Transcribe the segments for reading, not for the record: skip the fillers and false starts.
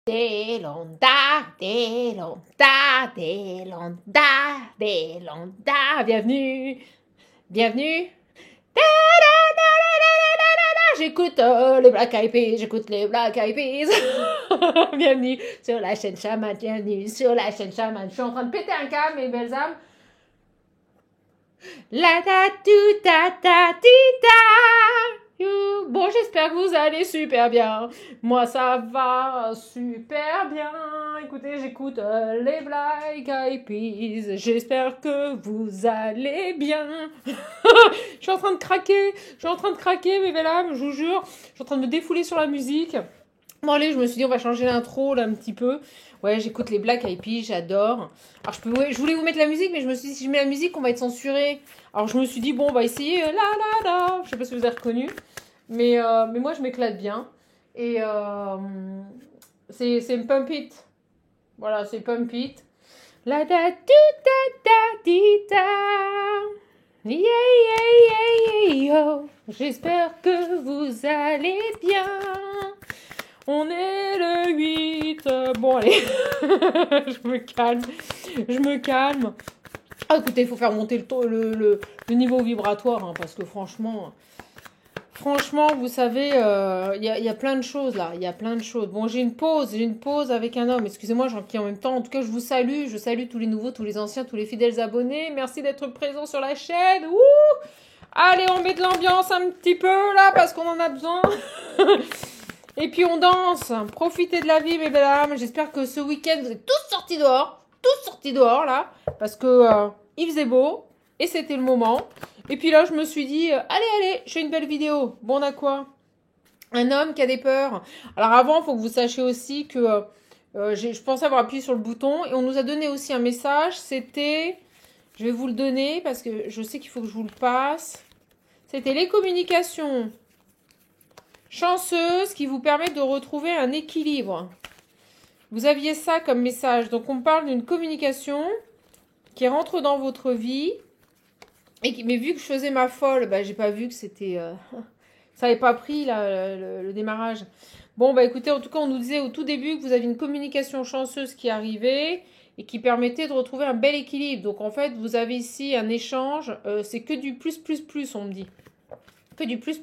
Delonda, Delonda, Delonda, Delonda. Bienvenue, bienvenue. J'écoute les Black Eyed Peas, j'écoute les Black Eyed Peas. Bienvenue sur la chaîne Chaman, bienvenue sur la chaîne Chaman. Je suis en train de péter un câble, mes belles âmes. La ta tu ta ta ti ta. Bon, j'espère que vous allez super bien. Moi, ça va super bien. Écoutez, j'écoute les Black Eyed Peas. J'espère que vous allez bien. Je suis en train de craquer. Je suis en train de craquer, mes belles âmes, je vous jure. Je suis en train de me défouler sur la musique. Bon, allez, je me suis dit, on va changer l'intro, là, un petit peu. Ouais, j'écoute les Black Eyed Peas, j'adore. Alors, je voulais vous mettre la musique, mais je me suis dit, si je mets la musique, on va être censuré. Alors, je me suis dit, bon, on va essayer, Je sais pas si vous avez reconnu. Mais moi, je m'éclate bien. Et c'est Pump It. Voilà, c'est Pump It. La da tu ta ta ti ta. Yeah, yeah, yeah, yeah, yo. J'espère que vous allez bien. On est le 8. Bon, allez. Je me calme. Je me calme. Ah, écoutez, il faut faire monter le niveau vibratoire, hein, parce que franchement, vous savez, il y a plein de choses là. Il y a plein de choses. Bon, j'ai une pause avec un homme. Excusez-moi, j'en prie en même temps. En tout cas, je vous salue. Je salue tous les nouveaux, tous les anciens, tous les fidèles abonnés. Merci d'être présents sur la chaîne. Ouh! Allez, on met de l'ambiance un petit peu là, parce qu'on en a besoin. Et puis on danse. Profitez de la vie, mes belles âmes. J'espère que ce week-end, vous êtes tous sortis dehors là, parce que il faisait beau et c'était le moment. Et puis là, je me suis dit, allez, je fais une belle vidéo. Bon, on a quoi? Un homme qui a des peurs. Alors avant, il faut que vous sachiez aussi que je pensais avoir appuyé sur le bouton et on nous a donné aussi un message. C'était, je vais vous le donner parce que je sais qu'il faut que je vous le passe. C'était les communications chanceuses qui vous permettent de retrouver un équilibre. Vous aviez ça comme message. Donc, on parle d'une communication qui rentre dans votre vie. Mais vu que je faisais ma folle, bah, j'ai pas vu que c'était... ça n'avait pas pris là, le démarrage. Bon, bah écoutez, en tout cas, on nous disait au tout début que vous aviez une communication chanceuse qui arrivait et qui permettait de retrouver un bel équilibre. Donc, en fait, vous avez ici un échange. C'est que du plus, on me dit. Que du plus.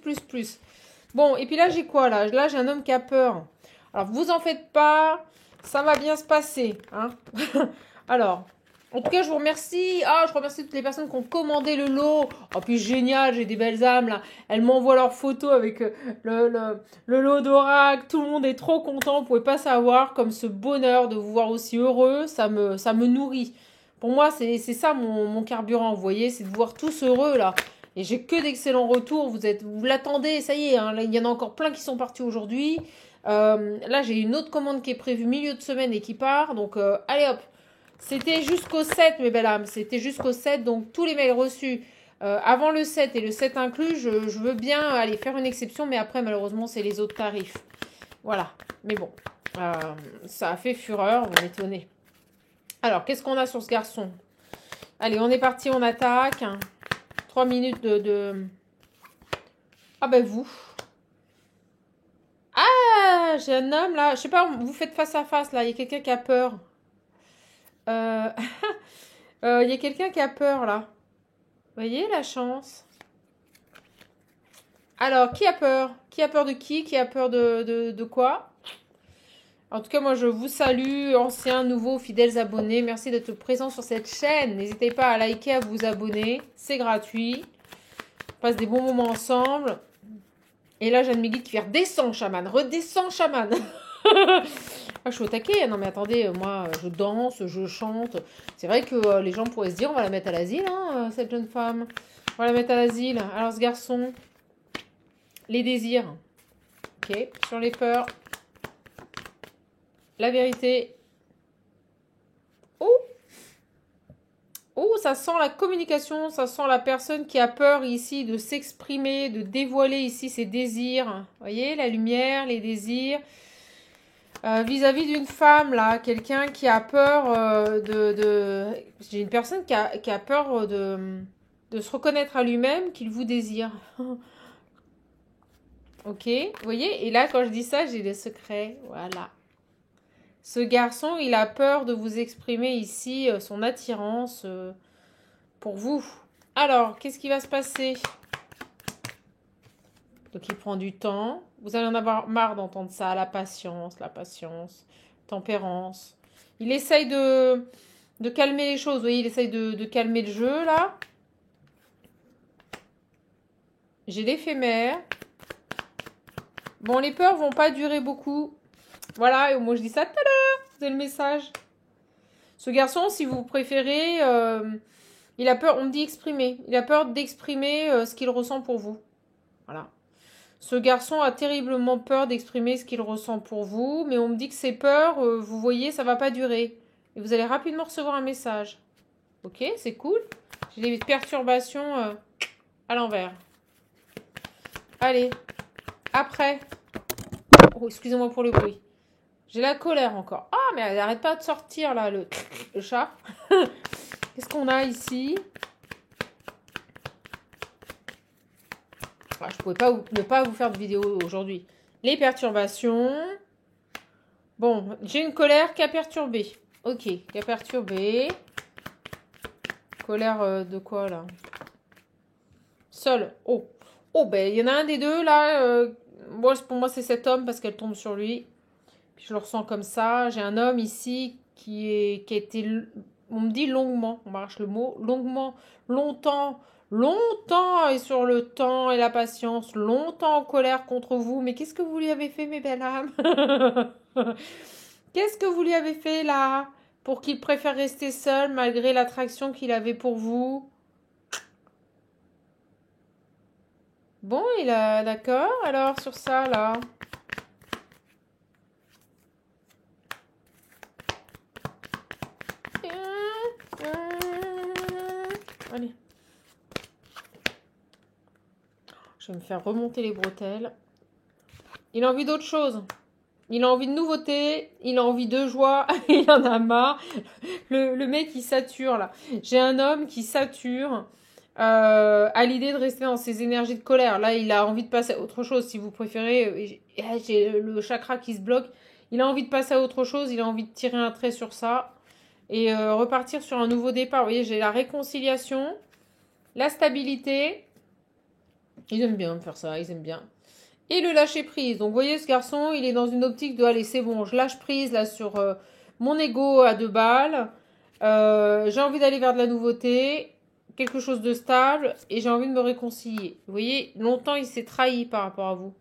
Bon, et puis là, j'ai quoi là? Là, j'ai un homme qui a peur. Alors, vous en faites pas. Ça va bien se passer. Hein. Alors, en tout cas, je vous remercie. Je remercie toutes les personnes qui ont commandé le lot. Oh, puis génial, j'ai des belles âmes là. Elles m'envoient leurs photos avec le lot d'oracle. Tout le monde est trop content. Vous pouvez pas savoir comme ce bonheur de vous voir aussi heureux. Ça me nourrit. Pour moi, c'est ça mon carburant, vous voyez. C'est de vous voir tous heureux là. Et j'ai que d'excellents retours. Vous l'attendez, ça y est. Hein, là, il y en a encore plein qui sont partis aujourd'hui. Là, j'ai une autre commande qui est prévue milieu de semaine et qui part. Donc, allez hop. C'était jusqu'au 7, mes belles âmes. C'était jusqu'au 7. Donc, tous les mails reçus avant le 7 et le 7 inclus, je veux bien aller faire une exception. Mais après, malheureusement, c'est les autres tarifs. Voilà. Mais bon, ça a fait fureur. Vous m'étonnez. Alors, qu'est-ce qu'on a sur ce garçon? Allez, on est parti, on attaque. 3 minutes de... Ah ben vous. Ah, j'ai un homme là. Je sais pas, vous faites face à face là. Il y a quelqu'un qui a peur. Il y a quelqu'un qui a peur là. Vous voyez la chance. Alors, qui a peur? Qui a peur de qui? Qui a peur de quoi? En tout cas, moi, je vous salue, anciens, nouveaux, fidèles abonnés. Merci d'être présents sur cette chaîne. N'hésitez pas à liker, à vous abonner. C'est gratuit. On passe des bons moments ensemble. Et là, j'ai un de mes guides qui fait redescends, chaman. Redescends, chaman. Je suis au taquet. Non, mais attendez, moi, je danse, je chante. C'est vrai que les gens pourraient se dire, on va la mettre à l'asile, hein, cette jeune femme. On va la mettre à l'asile. Alors, ce garçon, les désirs. Ok, sur les peurs. La vérité. Ça sent la communication, ça sent la personne qui a peur ici de s'exprimer, de dévoiler ici ses désirs. Vous voyez, la lumière, les désirs. Vis-à-vis d'une femme, là, quelqu'un qui a peur J'ai une personne qui a peur de se reconnaître à lui-même, qu'il vous désire. Ok, vous voyez? Et là, quand je dis ça, j'ai des secrets. Voilà. Ce garçon, il a peur de vous exprimer ici son attirance pour vous. Alors, qu'est-ce qui va se passer? Donc, il prend du temps. Vous allez en avoir marre d'entendre ça. La patience, tempérance. Il essaye de calmer les choses. Vous voyez, il essaye de calmer le jeu, là. J'ai l'éphémère. Bon, les peurs vont pas durer beaucoup. Voilà, et moi je dis ça tout à l'heure. Vous avez le message. Ce garçon, si vous préférez, il a peur, on me dit exprimer. Il a peur d'exprimer ce qu'il ressent pour vous. Voilà. Ce garçon a terriblement peur d'exprimer ce qu'il ressent pour vous, mais on me dit que ces peurs, vous voyez, ça va pas durer. Et vous allez rapidement recevoir un message. Ok, c'est cool. J'ai des perturbations à l'envers. Allez, après. Oh, excusez-moi pour le bruit. J'ai la colère encore. Ah, mais elle n'arrête pas de sortir, là, le chat. Qu'est-ce qu'on a ici? Je ne pouvais pas ne pas vous faire de vidéo aujourd'hui. Les perturbations. Bon, j'ai une colère qui a perturbé. Ok, qui a perturbé. Colère de quoi, là? Seul. Oh. Oh, ben, il y en a un des deux, là. Pour moi, c'est cet homme parce qu'elle tombe sur lui. Puis je le ressens comme ça. J'ai un homme ici qui a été... On me dit longuement. On m'arrache le mot. Longuement. Longtemps. Longtemps et sur le temps et la patience. Longtemps en colère contre vous. Mais qu'est-ce que vous lui avez fait, mes belles âmes? Qu'est-ce que vous lui avez fait, là? Pour qu'il préfère rester seul malgré l'attraction qu'il avait pour vous? Bon, il a... D'accord. Alors, sur ça, là... Allez. Je vais me faire remonter les bretelles. Il a envie d'autre chose. Il a envie de nouveauté. Il a envie de joie. Il en a marre. Le mec, il sature, là. J'ai un homme qui sature à l'idée de rester dans ses énergies de colère. Là, il a envie de passer à autre chose, si vous préférez. J'ai le chakra qui se bloque. Il a envie de passer à autre chose. Il a envie de tirer un trait sur ça. Et repartir sur un nouveau départ. Vous voyez, j'ai la réconciliation, la stabilité. Ils aiment bien faire ça, ils aiment bien. Et le lâcher prise. Donc, vous voyez, ce garçon, il est dans une optique de, allez, c'est bon, je lâche prise là sur mon ego à 2 balles. J'ai envie d'aller vers de la nouveauté, quelque chose de stable, et j'ai envie de me réconcilier. Vous voyez, longtemps, il s'est trahi par rapport à vous.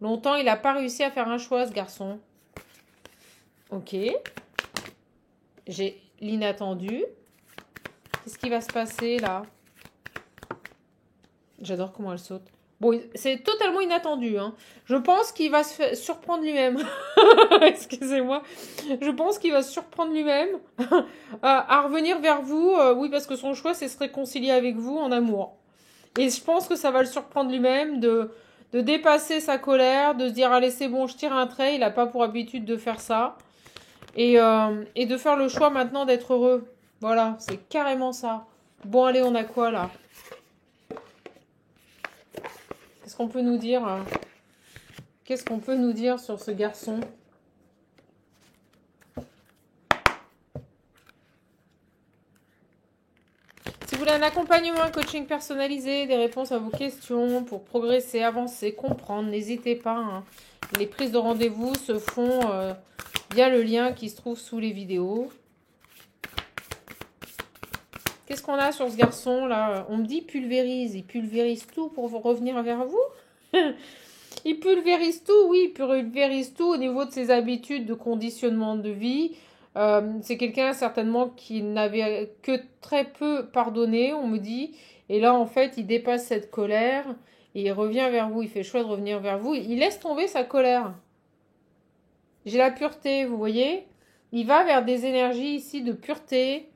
Longtemps, il n'a pas réussi à faire un choix, ce garçon. Ok. J'ai l'inattendu. Qu'est-ce qui va se passer là? J'adore comment elle saute. Bon, c'est totalement inattendu. Hein. Je pense qu'il va se surprendre lui-même. Excusez-moi. Je pense qu'il va se surprendre lui-même à revenir vers vous. Oui, parce que son choix, c'est se réconcilier avec vous en amour. Et je pense que ça va le surprendre lui-même de dépasser sa colère, de se dire, allez, c'est bon, je tire un trait. Il n'a pas pour habitude de faire ça. Et de faire le choix maintenant d'être heureux. Voilà, c'est carrément ça. Bon, allez, on a quoi là? Qu'est-ce qu'on peut nous dire? Qu'est-ce qu'on peut nous dire sur ce garçon? Si vous voulez un accompagnement, un coaching personnalisé, des réponses à vos questions pour progresser, avancer, comprendre, n'hésitez pas. Hein. Les prises de rendez-vous se font via le lien qui se trouve sous les vidéos. Qu'est-ce qu'on a sur ce garçon là? On me dit pulvérise. Il pulvérise tout pour revenir vers vous? Il pulvérise tout, oui, il pulvérise tout au niveau de ses habitudes de conditionnement de vie. C'est quelqu'un certainement qui n'avait que très peu pardonné, on me dit. Et là, en fait, il dépasse cette colère et il revient vers vous. Il fait le choix de revenir vers vous. Il laisse tomber sa colère. J'ai la pureté, vous voyez? Il va vers des énergies ici de pureté.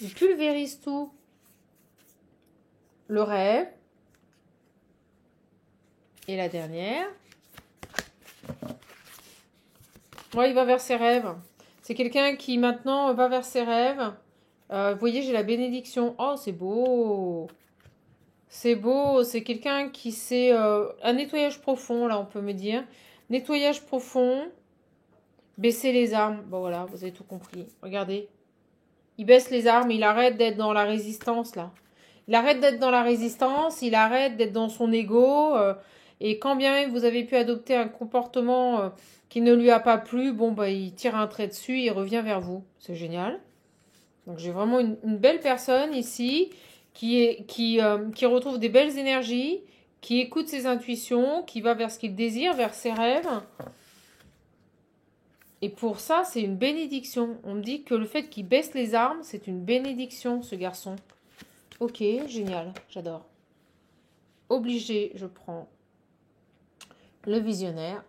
Il pulvérise tout. Le rêve. Et la dernière. Ouais, il va vers ses rêves. C'est quelqu'un qui maintenant va vers ses rêves. Vous voyez, j'ai la bénédiction. Oh, c'est beau. C'est beau. C'est quelqu'un qui sait... un nettoyage profond, là, on peut me dire. Nettoyage profond. Baisser les armes. Bon, voilà, vous avez tout compris. Regardez. Il baisse les armes, il arrête d'être dans la résistance, là. Il arrête d'être dans la résistance, il arrête d'être dans son ego. Et quand bien même vous avez pu adopter un comportement qui ne lui a pas plu, bon, bah, il tire un trait dessus, il revient vers vous. C'est génial. Donc, j'ai vraiment une belle personne ici qui retrouve des belles énergies, qui écoute ses intuitions, qui va vers ce qu'il désire, vers ses rêves. Et pour ça, c'est une bénédiction. On me dit que le fait qu'il baisse les armes, c'est une bénédiction, ce garçon. Ok, génial, j'adore. Obligé, je prends le visionnaire.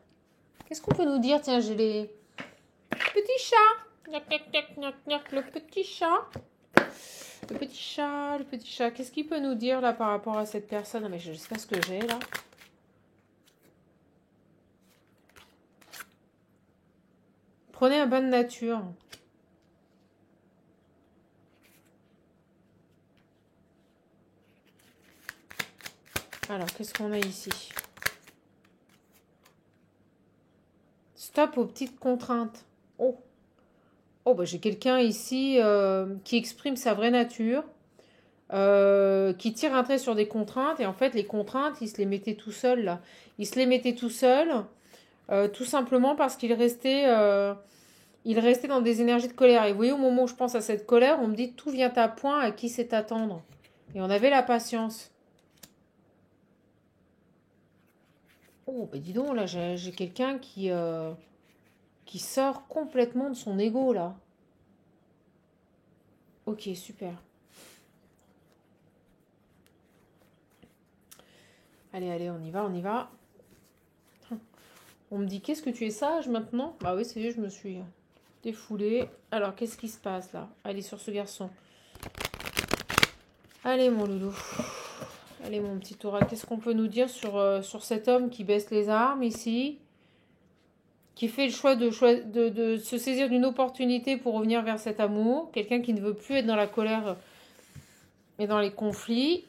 Qu'est-ce qu'on peut nous dire? Tiens, j'ai les petits chats. Gnac, gnac, gnac, gnac, gnac, le petit chat. Le petit chat, le petit chat. Qu'est-ce qu'il peut nous dire là par rapport à cette personne? Ah, mais je ne sais pas ce que j'ai là. Prenez un bain de nature. Alors, qu'est-ce qu'on a ici? Stop aux petites contraintes. Oh, oh bah, j'ai quelqu'un ici qui exprime sa vraie nature, qui tire un trait sur des contraintes. Et en fait, les contraintes, il se les mettait tout seul là. Il se les mettait tout seul, tout simplement parce il restait dans des énergies de colère. Et vous voyez, au moment où je pense à cette colère, on me dit tout vient à point, à qui c'est attendre. Et on avait la patience. Oh, bah dis donc, là, j'ai quelqu'un qui sort complètement de son ego, là. Ok, super. Allez, allez, on y va, on y va. On me dit, qu'est-ce que tu es sage maintenant? Bah oui, c'est vrai, je me suis défoulée. Alors, qu'est-ce qui se passe, là? Allez, sur ce garçon. Allez, mon loulou. Allez, mon petit Torah. Qu'est-ce qu'on peut nous dire sur cet homme qui baisse les armes, ici? Qui fait le choix de se saisir d'une opportunité pour revenir vers cet amour. Quelqu'un qui ne veut plus être dans la colère et dans les conflits.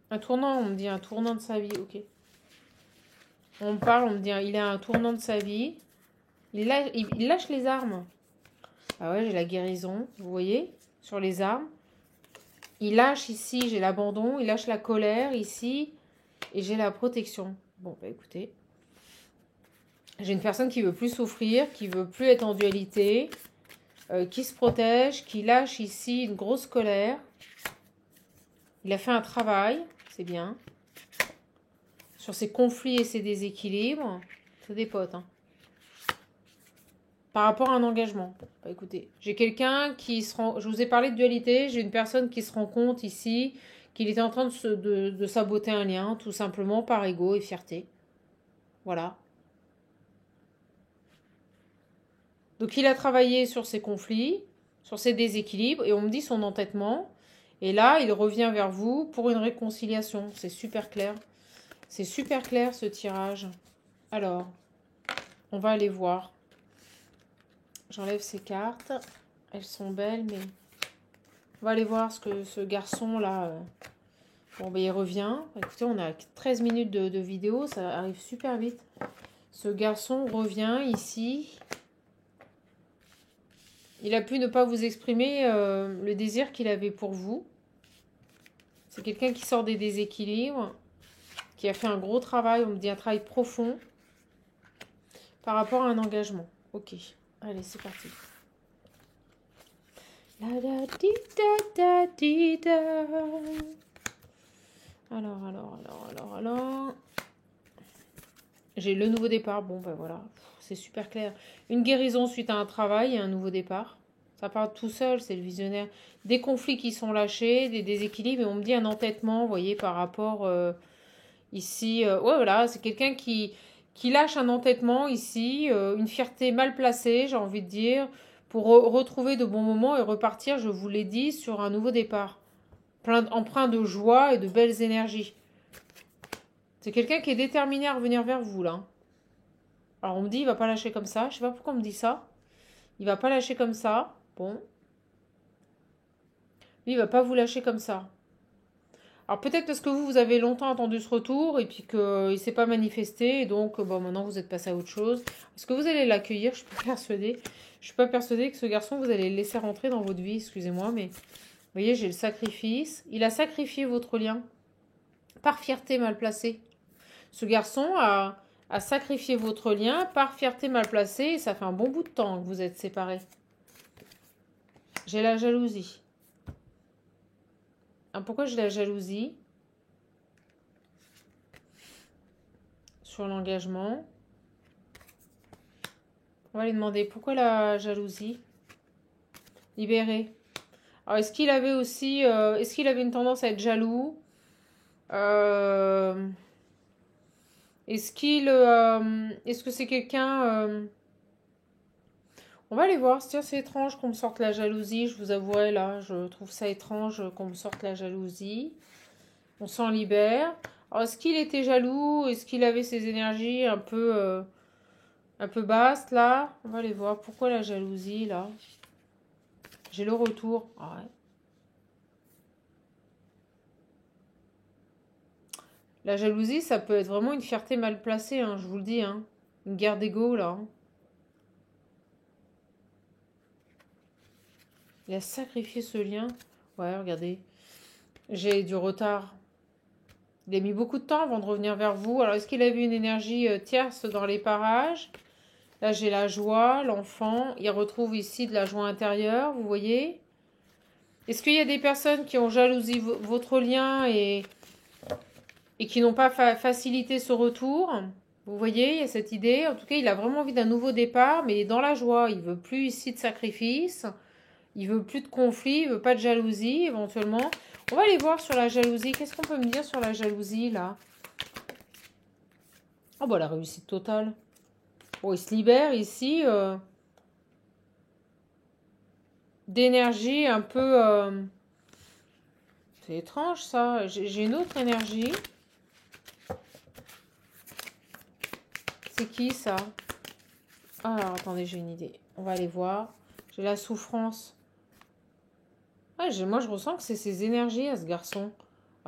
Un tournant, on me dit un tournant de sa vie, ok. On me parle, on me dit il a un tournant de sa vie. Il lâche les armes. Ah ouais, j'ai la guérison, vous voyez, sur les armes. Il lâche ici, j'ai l'abandon. Il lâche la colère ici. Et j'ai la protection. Bon, bah écoutez. J'ai une personne qui veut plus souffrir, qui veut plus être en dualité, qui se protège, qui lâche ici une grosse colère. Il a fait un travail, c'est bien. Sur ses conflits et ses déséquilibres. C'est des potes, hein. Par rapport à un engagement. Bon, bah écoutez, j'ai quelqu'un qui se rend... Je vous ai parlé de dualité, j'ai une personne qui se rend compte ici qu'il était en train de saboter un lien, tout simplement par ego et fierté. Voilà. Donc il a travaillé sur ses conflits, sur ses déséquilibres, et on me dit son entêtement. Et là, il revient vers vous pour une réconciliation. C'est super clair. C'est super clair ce tirage. Alors, on va aller voir. J'enlève ces cartes. Elles sont belles, mais... On va aller voir ce que ce garçon-là... Bon, ben il revient. Écoutez, on a 13 minutes de vidéo. Ça arrive super vite. Ce garçon revient ici. Il a pu ne pas vous exprimer le désir qu'il avait pour vous. C'est quelqu'un qui sort des déséquilibres, qui a fait un gros travail, on me dit un travail profond, par rapport à un engagement. Ok, allez, c'est parti. Alors. J'ai le nouveau départ. Bon, ben voilà, c'est super clair. Une guérison suite à un travail et un nouveau départ. Ça part tout seul, c'est le visionnaire. Des conflits qui sont lâchés, des déséquilibres. Et on me dit un entêtement, vous voyez, par rapport ici. Ouais, voilà, c'est quelqu'un qui lâche un entêtement ici. Une fierté mal placée, j'ai envie de dire. Pour retrouver de bons moments et repartir, je vous l'ai dit, sur un nouveau départ. Empreint de joie et de belles énergies. C'est quelqu'un qui est déterminé à revenir vers vous, là. Alors, on me dit, il va pas lâcher comme ça. Je sais pas pourquoi on me dit ça. Il va pas lâcher comme ça. Bon. Lui, il va pas vous lâcher comme ça. Alors peut-être parce que vous avez longtemps attendu ce retour et puis qu'il ne s'est pas manifesté. Et donc, bon, maintenant, vous êtes passé à autre chose. Est-ce que vous allez l'accueillir? Je suis pas persuadée. Je suis pas persuadée que ce garçon, vous allez le laisser rentrer dans votre vie. Excusez-moi, mais vous voyez, j'ai le sacrifice. Il a sacrifié votre lien par fierté mal placée. Ce garçon a sacrifié votre lien par fierté mal placée. Et ça fait un bon bout de temps que vous êtes séparés. J'ai la jalousie. Pourquoi j'ai la jalousie sur l'engagement? On va lui demander pourquoi la jalousie. Libéré. Alors, est-ce qu'il avait aussi... est-ce qu'il avait une tendance à être jaloux? Est-ce qu'il... est-ce que c'est quelqu'un... On va aller voir. Tiens, c'est étrange qu'on me sorte la jalousie. Je vous avouerai, là, je trouve ça étrange qu'on me sorte la jalousie. On s'en libère. Alors, est-ce qu'il était jaloux? Est-ce qu'il avait ses énergies un peu basses, là? On va aller voir. Pourquoi la jalousie, là? J'ai le retour. Ah ouais. La jalousie, ça peut être vraiment une fierté mal placée, hein, je vous le dis. Hein. Une guerre d'ego, là. Hein. Il a sacrifié ce lien. Ouais, regardez. J'ai du retard. Il a mis beaucoup de temps avant de revenir vers vous. Alors, est-ce qu'il a vu une énergie tierce dans les parages? Là, j'ai la joie, l'enfant. Il retrouve ici de la joie intérieure, vous voyez? Est-ce qu'il y a des personnes qui ont jalousi votre lien et qui n'ont pas facilité ce retour? Vous voyez, il y a cette idée. En tout cas, il a vraiment envie d'un nouveau départ, mais dans la joie. Il veut plus ici de sacrifice. Il veut plus de conflit. Il veut pas de jalousie, éventuellement. On va aller voir sur la jalousie. Qu'est-ce qu'on peut me dire sur la jalousie, là? Oh, bah, la réussite totale. Oh, il se libère ici d'énergie un peu... C'est étrange, ça. J'ai une autre énergie. C'est qui, ça? Alors, attendez, j'ai une idée. On va aller voir. J'ai la souffrance. Ouais, moi, je ressens que c'est ses énergies à ce garçon.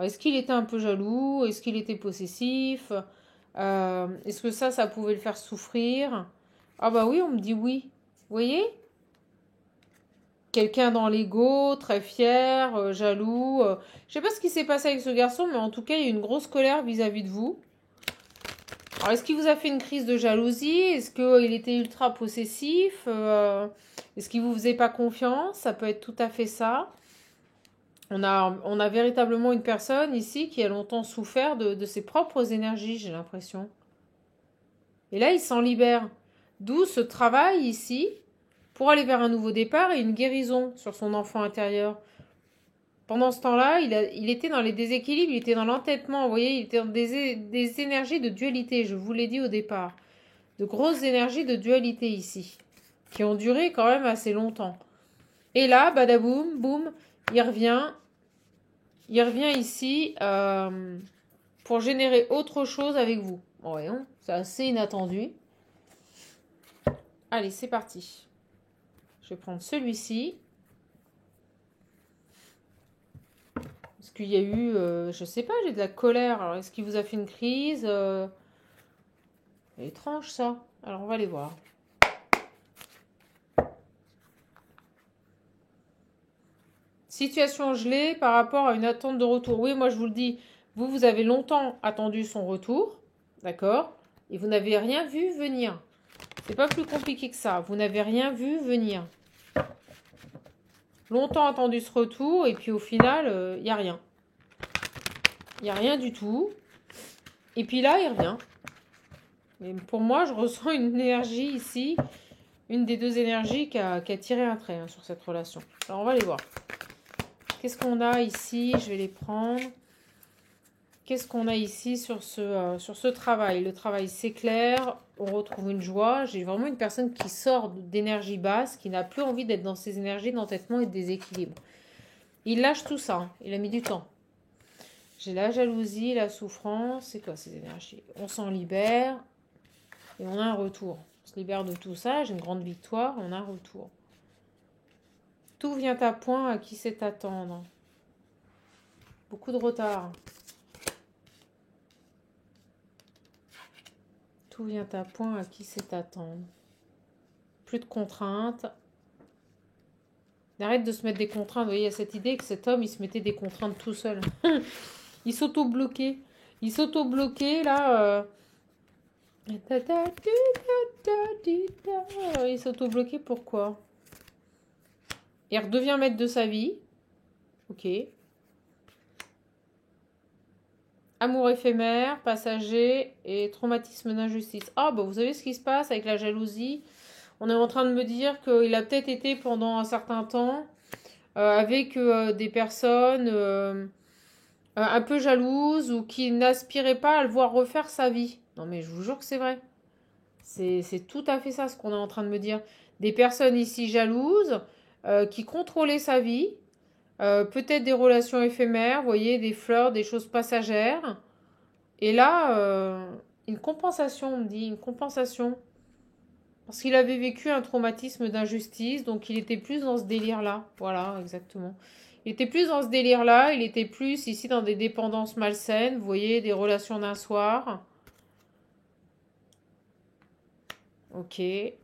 Est-ce qu'il était un peu jaloux? Est-ce qu'il était possessif? Est-ce que ça pouvait le faire souffrir? Ah bah oui, on me dit oui. Vous voyez? Quelqu'un dans l'ego, très fier, jaloux. Je sais pas ce qui s'est passé avec ce garçon, mais en tout cas, il y a une grosse colère vis-à-vis de vous. Alors, est-ce qu'il vous a fait une crise de jalousie? Est-ce qu'il était ultra possessif? Est-ce qu'il vous faisait pas confiance? Ça peut être tout à fait ça. On a véritablement une personne ici qui a longtemps souffert de ses propres énergies, j'ai l'impression. Et là, il s'en libère. D'où ce travail ici pour aller vers un nouveau départ et une guérison sur son enfant intérieur. Pendant ce temps-là, il était dans les déséquilibres, il était dans l'entêtement, vous voyez, il était dans des énergies de dualité, je vous l'ai dit au départ. De grosses énergies de dualité ici, qui ont duré quand même assez longtemps. Et là, badaboum, boum, il revient ici pour générer autre chose avec vous. Bon, voyons, c'est assez inattendu. Allez, c'est parti. Je vais prendre celui-ci. Est-ce qu'il y a eu, je sais pas, j'ai de la colère. Alors, est-ce qu'il vous a fait une crise? C'est étrange, ça. Alors, on va aller voir. Situation gelée par rapport à une attente de retour. Oui, moi, je vous le dis, vous avez longtemps attendu son retour. D'accord? Et vous n'avez rien vu venir. C'est pas plus compliqué que ça. Vous n'avez rien vu venir. Longtemps attendu ce retour. Et puis, au final, il n'y a rien. Il n'y a rien du tout. Et puis là, il revient. Mais pour moi, je ressens une énergie ici. Une des deux énergies qui a tiré un trait sur cette relation. Alors, on va les voir. Qu'est-ce qu'on a ici? Je vais les prendre. Qu'est-ce qu'on a ici sur ce travail? Le travail, c'est clair. On retrouve une joie. J'ai vraiment une personne qui sort d'énergie basse, qui n'a plus envie d'être dans ces énergies d'entêtement et de déséquilibre. Il lâche tout ça. Hein. Il a mis du temps. J'ai la jalousie, la souffrance. C'est quoi ces énergies? On s'en libère. Et on a un retour. On se libère de tout ça. J'ai une grande victoire. On a un retour. Tout vient à point à qui sait attendre. beaucoup de retard. Tout vient à point, à qui c'est attendre. Plus de contraintes. Arrête de se mettre des contraintes. Vous voyez, il y a cette idée que cet homme, il se mettait des contraintes tout seul. Il s'auto-bloquait. Il s'auto-bloquait, là. Il s'auto-bloquait, pourquoi? Il redevient maître de sa vie. Ok. Amour éphémère, passager et traumatisme d'injustice. Ah, bah vous savez ce qui se passe avec la jalousie? On est en train de me dire qu'il a peut-être été pendant un certain temps avec des personnes un peu jalouses ou qui n'aspiraient pas à le voir refaire sa vie. Non mais je vous jure que c'est vrai. C'est tout à fait ça ce qu'on est en train de me dire. Des personnes ici jalouses qui contrôlaient sa vie. Peut-être des relations éphémères, vous voyez, des fleurs, des choses passagères. Et là, une compensation, on me dit, une compensation. Parce qu'il avait vécu un traumatisme d'injustice, donc il était plus dans ce délire-là. Voilà, exactement. Il était plus dans ce délire-là, il était plus ici dans des dépendances malsaines, vous voyez, des relations d'un soir. Ok. Ouais,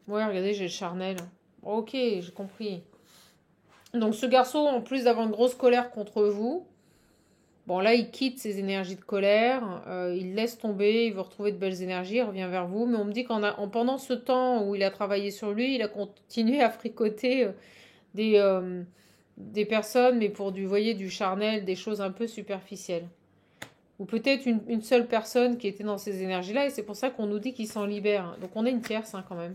regardez, j'ai le charnel. Ok, j'ai compris. Donc ce garçon, en plus d'avoir une grosse colère contre vous, bon là il quitte ses énergies de colère, il laisse tomber, il veut retrouver de belles énergies, il revient vers vous. Mais on me dit pendant ce temps où il a travaillé sur lui, il a continué à fricoter des personnes, mais pour vous voyez, du charnel, des choses un peu superficielles. Ou peut-être une seule personne qui était dans ces énergies-là, et c'est pour ça qu'on nous dit qu'il s'en libère. Donc on a une tierce quand même.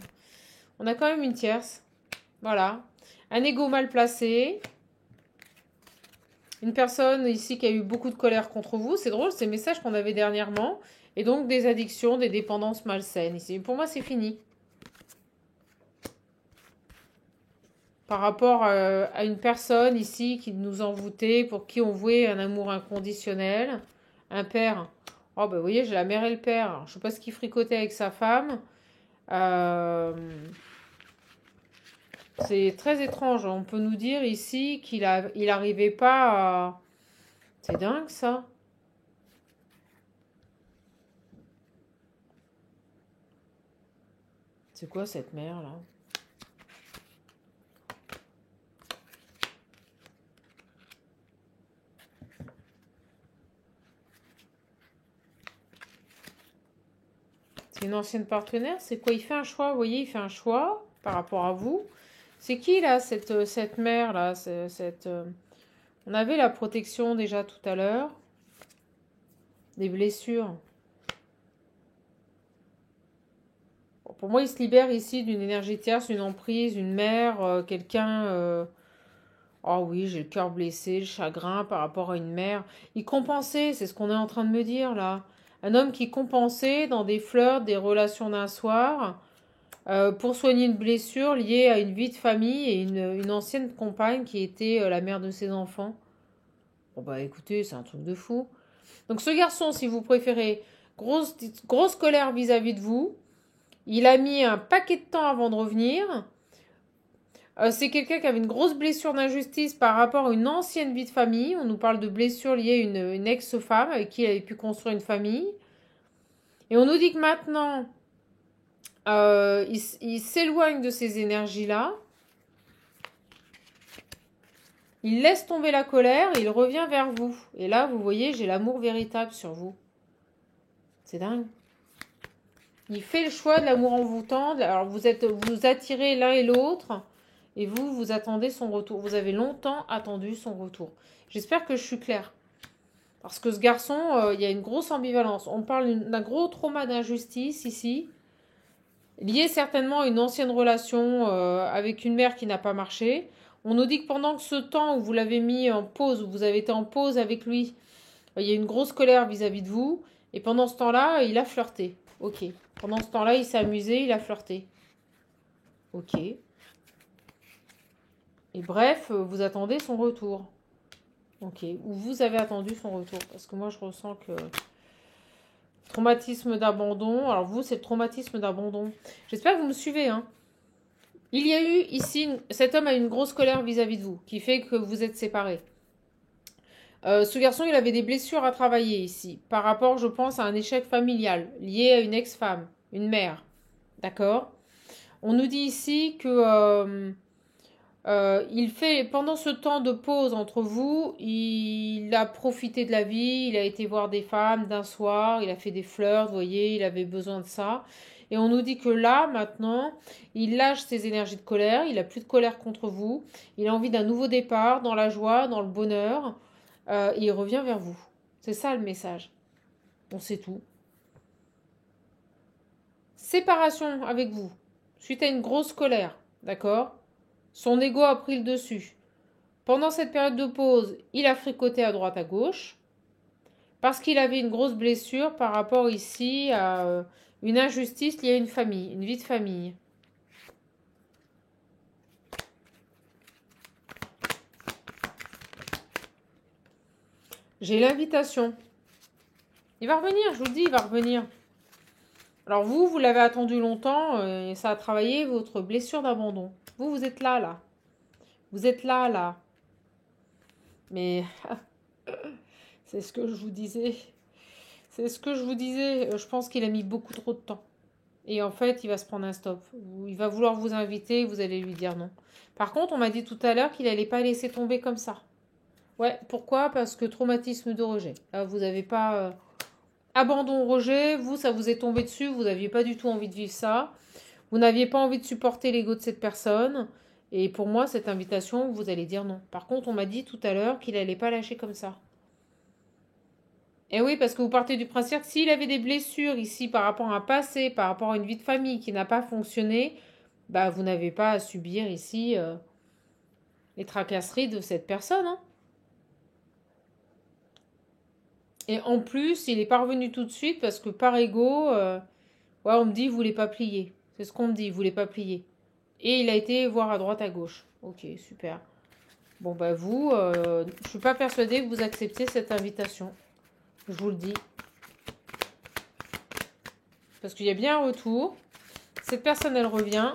On a quand même une tierce. Voilà. Un ego mal placé. Une personne ici qui a eu beaucoup de colère contre vous. C'est drôle, c'est le message qu'on avait dernièrement. Et donc des addictions, des dépendances malsaines ici. Pour moi, c'est fini. Par rapport à une personne ici qui nous envoûtait, pour qui on vouait un amour inconditionnel. Un père. Oh, bah vous voyez, j'ai la mère et le père. Alors, je sais pas ce qu'il fricotait avec sa femme. C'est très étrange. On peut nous dire ici qu'il n'arrivait pas à... C'est dingue, ça. C'est quoi cette mère, là? C'est une ancienne partenaire. C'est quoi? Il fait un choix. Vous voyez, il fait un choix par rapport à vous. C'est qui, là, cette mère, là? On avait la protection déjà tout à l'heure. Des blessures. Bon, pour moi, il se libère ici d'une énergie tierce, une emprise, une mère, quelqu'un... Oh oui, j'ai le cœur blessé, le chagrin par rapport à une mère. Il compensait, c'est ce qu'on est en train de me dire là. Un homme qui compensait dans des flirts, des relations d'un soir, pour soigner une blessure liée à une vie de famille et une ancienne compagne qui était la mère de ses enfants. Bon bah écoutez, c'est un truc de fou. Donc ce garçon, si vous préférez, grosse colère vis-à-vis de vous. Il a mis un paquet de temps avant de revenir. C'est quelqu'un qui avait une grosse blessure d'injustice par rapport à une ancienne vie de famille. On nous parle de blessures liées à une ex-femme avec qui il avait pu construire une famille. Et on nous dit que maintenant, il s'éloigne de ces énergies-là. Il laisse tomber la colère, il revient vers vous. Et là, vous voyez, j'ai l'amour véritable sur vous. C'est dingue. Il fait le choix de l'amour envoûtant. Alors, vous attirez l'un et l'autre. Et vous attendez son retour. Vous avez longtemps attendu son retour. J'espère que je suis claire. Parce que ce garçon, il y a une grosse ambivalence. On parle d'un gros trauma d'injustice ici. Lié certainement à une ancienne relation avec une mère qui n'a pas marché. On nous dit que pendant ce temps où vous l'avez mis en pause, où vous avez été en pause avec lui, il y a une grosse colère vis-à-vis de vous. Et pendant ce temps-là, il a flirté. Ok. Pendant ce temps-là, il s'est amusé, il a flirté. Ok. Et bref, vous attendez son retour. Ok. Ou vous avez attendu son retour. Parce que moi, je ressens que... Traumatisme d'abandon. Alors vous, c'est le traumatisme d'abandon. J'espère que vous me suivez. Hein. Il y a eu ici, cet homme a une grosse colère vis-à-vis de vous, qui fait que vous êtes séparés. Ce garçon, il avait des blessures à travailler ici, par rapport, je pense, à un échec familial, lié à une ex-femme, une mère. D'accord? On nous dit ici que il fait, pendant ce temps de pause entre vous, il a profité de la vie, il a été voir des femmes d'un soir, il a fait des fleurs, vous voyez, il avait besoin de ça. Et on nous dit que là, maintenant, il lâche ses énergies de colère, il a plus de colère contre vous, il a envie d'un nouveau départ, dans la joie, dans le bonheur, et il revient vers vous. C'est ça le message. On sait tout. Séparation avec vous, suite à une grosse colère, d'accord? Son ego a pris le dessus. Pendant cette période de pause, il a fricoté à droite à gauche parce qu'il avait une grosse blessure par rapport ici à une injustice liée à une famille, une vie de famille. J'ai l'invitation. Il va revenir, je vous le dis, il va revenir. Alors vous l'avez attendu longtemps et ça a travaillé votre blessure d'abandon. Vous êtes là, là. Vous êtes là, là. Mais c'est ce que je vous disais. C'est ce que je vous disais. Je pense qu'il a mis beaucoup trop de temps. Et en fait, il va se prendre un stop. Il va vouloir vous inviter, vous allez lui dire non. Par contre, on m'a dit tout à l'heure qu'il n'allait pas laisser tomber comme ça. Ouais, pourquoi? Parce que traumatisme de rejet. Là, vous n'avez pas... abandon, rejet, vous, ça vous est tombé dessus, vous n'aviez pas du tout envie de vivre ça. Vous n'aviez pas envie de supporter l'ego de cette personne. Et pour moi, cette invitation, vous allez dire non. Par contre, on m'a dit tout à l'heure qu'il n'allait pas lâcher comme ça. Et oui, parce que vous partez du principe que s'il avait des blessures ici par rapport à un passé, par rapport à une vie de famille qui n'a pas fonctionné, bah vous n'avez pas à subir ici les tracasseries de cette personne. Hein. Et en plus, il n'est pas revenu tout de suite parce que par ego, ouais, on me dit, vous ne voulez pas plier. C'est ce qu'on me dit, vous ne voulez pas plier. Et il a été voir à droite, à gauche. Ok, super. Bon, bah vous, je ne suis pas persuadée que vous acceptiez cette invitation. Je vous le dis. Parce qu'il y a bien un retour. Cette personne, elle revient.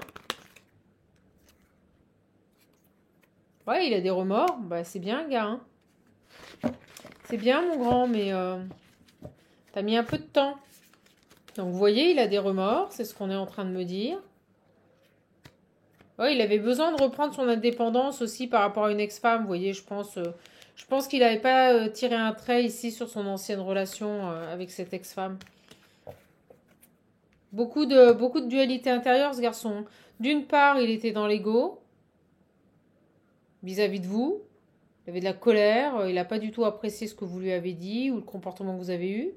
Ouais, il a des remords. Bah, c'est bien, gars. Hein. C'est bien, mon grand, mais t'as mis un peu de temps. Donc, vous voyez, il a des remords. C'est ce qu'on est en train de me dire. Ouais, il avait besoin de reprendre son indépendance aussi par rapport à une ex-femme. Vous voyez, je pense qu'il n'avait pas tiré un trait ici sur son ancienne relation avec cette ex-femme. Beaucoup de dualité intérieure, ce garçon. D'une part, il était dans l'ego vis-à-vis de vous. Il avait de la colère. Il n'a pas du tout apprécié ce que vous lui avez dit ou le comportement que vous avez eu.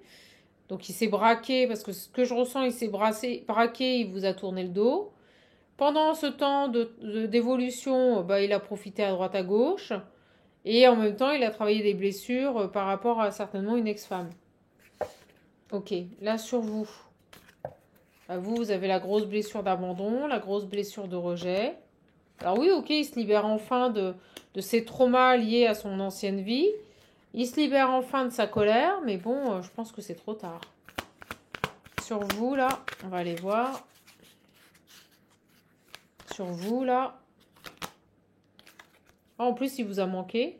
Donc, il s'est braqué, parce que ce que je ressens, il s'est braqué, il vous a tourné le dos. Pendant ce temps d'évolution, bah, il a profité à droite à gauche. Et en même temps, il a travaillé des blessures par rapport à certainement une ex-femme. Ok, là sur vous. Vous avez la grosse blessure d'abandon, la grosse blessure de rejet. Alors oui, ok, il se libère enfin de ses traumas liés à son ancienne vie. Il se libère enfin de sa colère, mais bon, je pense que c'est trop tard. Sur vous, là, on va aller voir. Sur vous, là. Ah, en plus, il vous a manqué.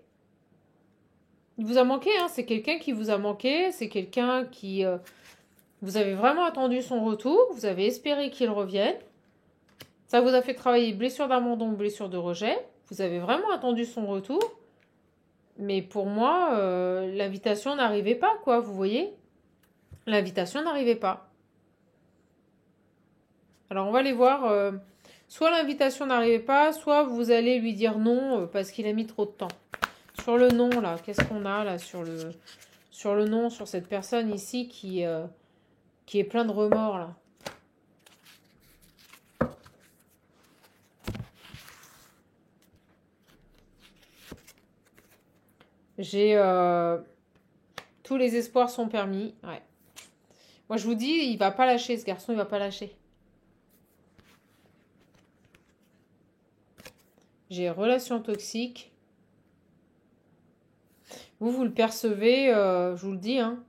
Il vous a manqué, hein. C'est quelqu'un qui vous a manqué. C'est quelqu'un qui... vous avez vraiment attendu son retour. Vous avez espéré qu'il revienne. Ça vous a fait travailler blessure d'abandon, blessure de rejet. Vous avez vraiment attendu son retour. Mais pour moi, l'invitation n'arrivait pas, quoi. Vous voyez? L'invitation n'arrivait pas. Alors, on va aller voir... soit l'invitation n'arrivait pas, soit vous allez lui dire non parce qu'il a mis trop de temps. Sur le non, là, qu'est-ce qu'on a là sur le non, sur cette personne ici qui est plein de remords, là. J'ai... tous les espoirs sont permis, ouais. Moi, je vous dis, il va pas lâcher, ce garçon, il va pas lâcher. J'ai relation toxique. Vous le percevez, je vous le dis. Hein.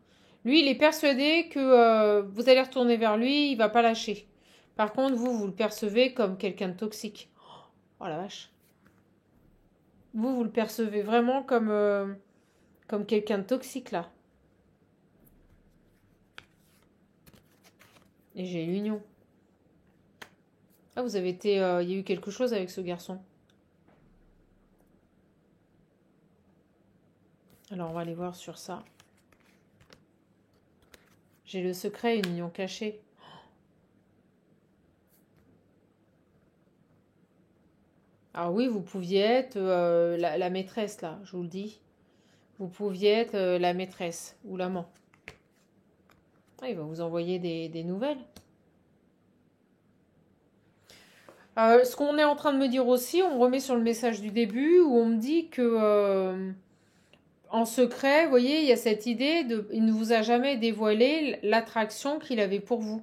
Lui, il est persuadé que vous allez retourner vers lui, il va pas lâcher. Par contre, vous le percevez comme quelqu'un de toxique. Oh la vache. Vous le percevez vraiment comme quelqu'un de toxique là. Et j'ai l'union. Ah, vous avez été... Il y a eu quelque chose avec ce garçon. Alors, on va aller voir sur ça. J'ai le secret, une union cachée. Alors oui, vous pouviez être la maîtresse, là, je vous le dis. Vous pouviez être la maîtresse ou l'amant. Ah, il va vous envoyer des nouvelles. Ce qu'on est en train de me dire aussi, on me remet sur le message du début où on me dit que en secret, vous voyez, il y a cette idée il ne vous a jamais dévoilé l'attraction qu'il avait pour vous.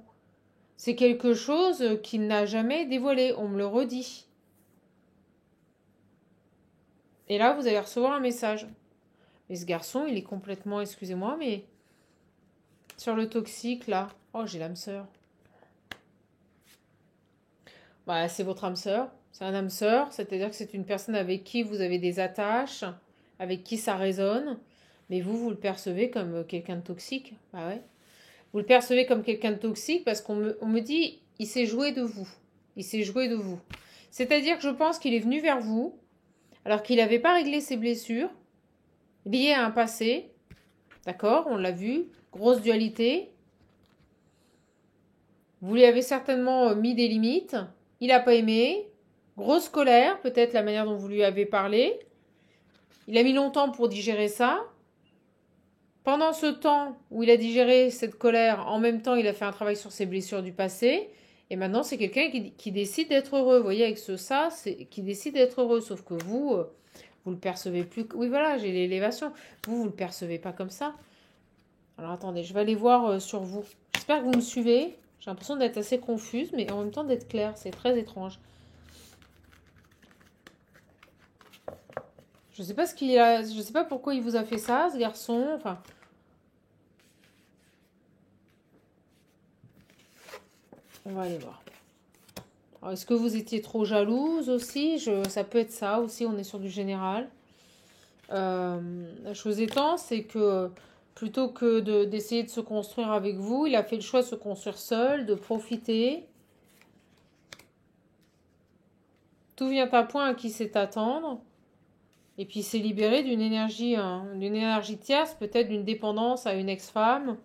C'est quelque chose qu'il n'a jamais dévoilé, on me le redit. Et là, vous allez recevoir un message. Mais ce garçon, il est complètement, excusez-moi, mais sur le toxique, là. Oh, j'ai l'âme sœur. Bah, c'est votre âme sœur. C'est un âme sœur, c'est-à-dire que c'est une personne avec qui vous avez des attaches, avec qui ça résonne. Mais vous le percevez comme quelqu'un de toxique. Bah ouais. Vous le percevez comme quelqu'un de toxique parce qu'on me dit, il s'est joué de vous. Il s'est joué de vous. C'est-à-dire que je pense qu'il est venu vers vous, alors qu'il n'avait pas réglé ses blessures, liées à un passé. D'accord, on l'a vu. Grosse dualité. Vous lui avez certainement mis des limites. Il n'a pas aimé. Grosse colère, peut-être la manière dont vous lui avez parlé. Il a mis longtemps pour digérer ça. Pendant ce temps où il a digéré cette colère, en même temps, il a fait un travail sur ses blessures du passé. Et maintenant, c'est quelqu'un qui décide d'être heureux. Vous voyez, avec ça, c'est qui décide d'être heureux. Sauf que vous le percevez plus. Oui, voilà, j'ai l'élévation. Vous le percevez pas comme ça. Alors, attendez, je vais aller voir sur vous. J'espère que vous me suivez. J'ai l'impression d'être assez confuse, mais en même temps d'être claire. C'est très étrange. Je sais pas je sais pas pourquoi il vous a fait ça, ce garçon. Enfin, on va aller voir. Est-ce que vous étiez trop jalouse aussi? Ça peut être ça aussi, on est sur du général. La chose étant, c'est que plutôt que d'essayer de se construire avec vous, il a fait le choix de se construire seul, de profiter. Tout vient à point à qui sait attendre. Et puis il s'est libéré d'une énergie tierce, peut-être d'une dépendance à une ex-femme.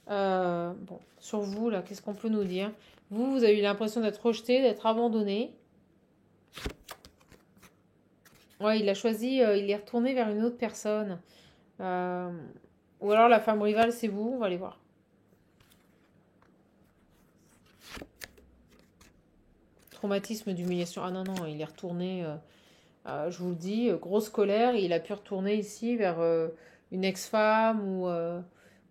Bon, sur vous, là, qu'est-ce qu'on peut nous dire? Vous avez eu l'impression d'être rejeté, d'être abandonné. Ouais, il a choisi, il est retourné vers une autre personne. Ou alors la femme rivale, c'est vous, on va aller voir. Traumatisme d'humiliation. Ah non, non, il est retourné, je vous le dis, grosse colère. Et il a pu retourner ici vers une ex-femme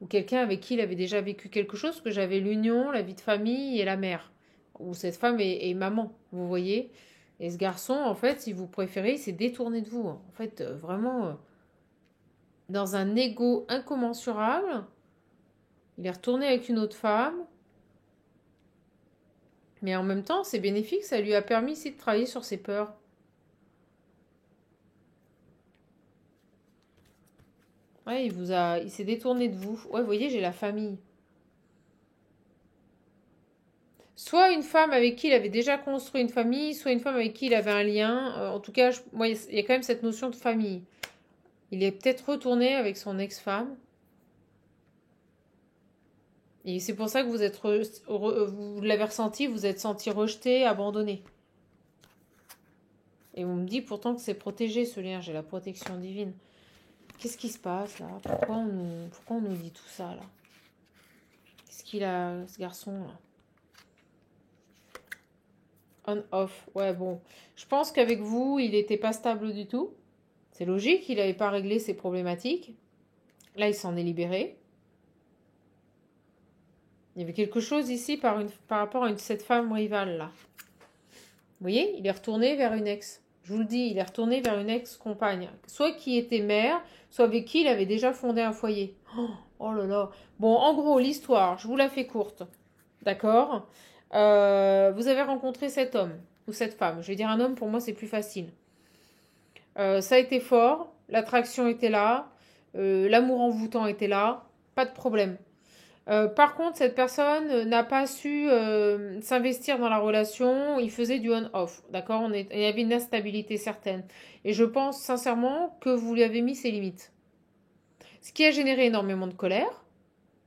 ou quelqu'un avec qui il avait déjà vécu quelque chose, que j'avais l'union, la vie de famille et la mère. Ou cette femme est maman, vous voyez. Et ce garçon, en fait, si vous préférez, il s'est détourné de vous. En fait, vraiment, dans un ego incommensurable, il est retourné avec une autre femme. Mais en même temps, c'est bénéfique, ça lui a permis ici de travailler sur ses peurs. Ouais, il s'est détourné de vous. Ouais, vous voyez, j'ai la famille. Soit une femme avec qui il avait déjà construit une famille, soit une femme avec qui il avait un lien. En tout cas, moi, il y a quand même cette notion de famille. Il est peut-être retourné avec son ex-femme. Et c'est pour ça que vous l'avez ressenti, vous êtes senti rejeté, abandonné. Et on me dit pourtant que c'est protégé ce lien, j'ai la protection divine. Qu'est-ce qui se passe là? Pourquoi on nous dit tout ça là? Qu'est-ce qu'il a, ce garçon là? On-off, ouais bon. Je pense qu'avec vous, il n'était pas stable du tout. C'est logique, il n'avait pas réglé ses problématiques. Là, il s'en est libéré. Il y avait quelque chose ici par rapport à cette femme rivale là. Vous voyez, il est retourné vers une ex. Je vous le dis, il est retourné vers une ex-compagne. Soit qui était mère, soit avec qui il avait déjà fondé un foyer. Oh là là. Bon, en gros, l'histoire, je vous la fais courte. D'accord. Vous avez rencontré cet homme. ou cette femme. Je vais dire un homme, pour moi, c'est plus facile. Ça a été fort, l'attraction était là, l'amour envoûtant était là, pas de problème. Par contre, cette personne n'a pas su s'investir dans la relation, il faisait du on-off, d'accord? Il y avait une instabilité certaine. Et je pense sincèrement que vous lui avez mis ses limites. Ce qui a généré énormément de colère.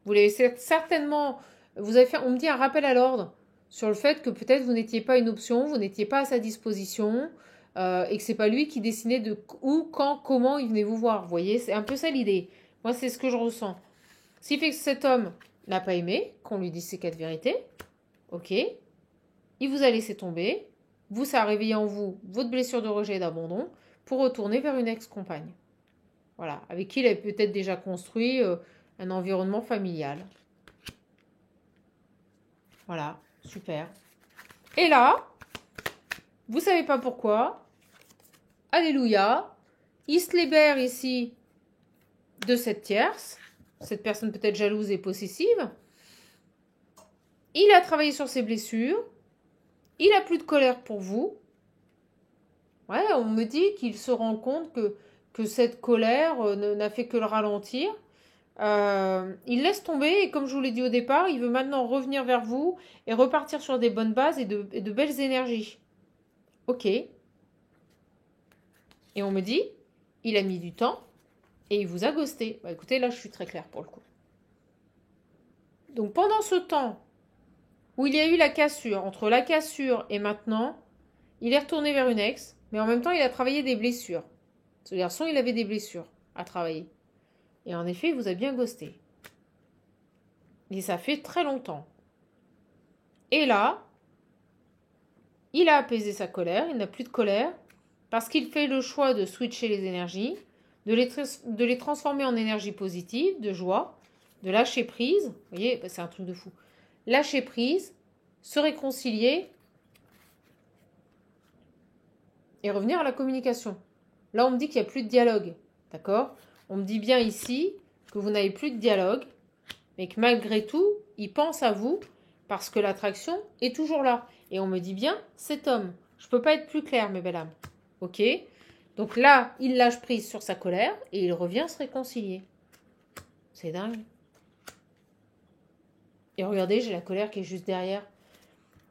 Vous l'avez certainement, vous avez fait, on me dit un rappel à l'ordre sur le fait que peut-être vous n'étiez pas une option, vous n'étiez pas à sa disposition, et que c'est pas lui qui décidait de où, quand, comment il venait vous voir. Vous voyez, c'est un peu ça l'idée. Moi, c'est ce que je ressens. Ce qui fait que cet homme n'a pas aimé qu'on lui dise ses quatre vérités, ok, il vous a laissé tomber, vous, ça a réveillé en vous votre blessure de rejet et d'abandon pour retourner vers une ex-compagne. Voilà, avec qui il avait peut-être déjà construit un environnement familial. Voilà, super. Et là, vous savez pas pourquoi, alléluia, il se libère ici de cette tierce, cette personne peut-être jalouse et possessive. Il a travaillé sur ses blessures, il a plus de colère pour vous. Ouais, on me dit qu'il se rend compte que cette colère n'a fait que le ralentir. Il laisse tomber et comme je vous l'ai dit au départ, il veut maintenant revenir vers vous et repartir sur des bonnes bases et de belles énergies. Ok. Et on me dit, il a mis du temps et il vous a ghosté. Bah écoutez, là je suis très claire pour le coup. Donc pendant ce temps où il y a eu la cassure, entre la cassure et maintenant, il est retourné vers une ex, mais en même temps il a travaillé des blessures. Ce garçon, il avait des blessures à travailler. Et en effet, il vous a bien ghosté. Et ça fait très longtemps. Et là, il a apaisé sa colère, il n'a plus de colère, parce qu'il fait le choix de switcher les énergies, de les transformer en énergie positive, de joie, de lâcher prise. Vous voyez, c'est un truc de fou. Lâcher prise, se réconcilier et revenir à la communication. Là, on me dit qu'il n'y a plus de dialogue. D'accord? On me dit bien ici que vous n'avez plus de dialogue, mais que malgré tout, il pense à vous parce que l'attraction est toujours là. Et on me dit bien, cet homme. Je ne peux pas être plus claire, mes belles âmes. Ok? Donc là, il lâche prise sur sa colère et il revient se réconcilier. C'est dingue. Et regardez, j'ai la colère qui est juste derrière.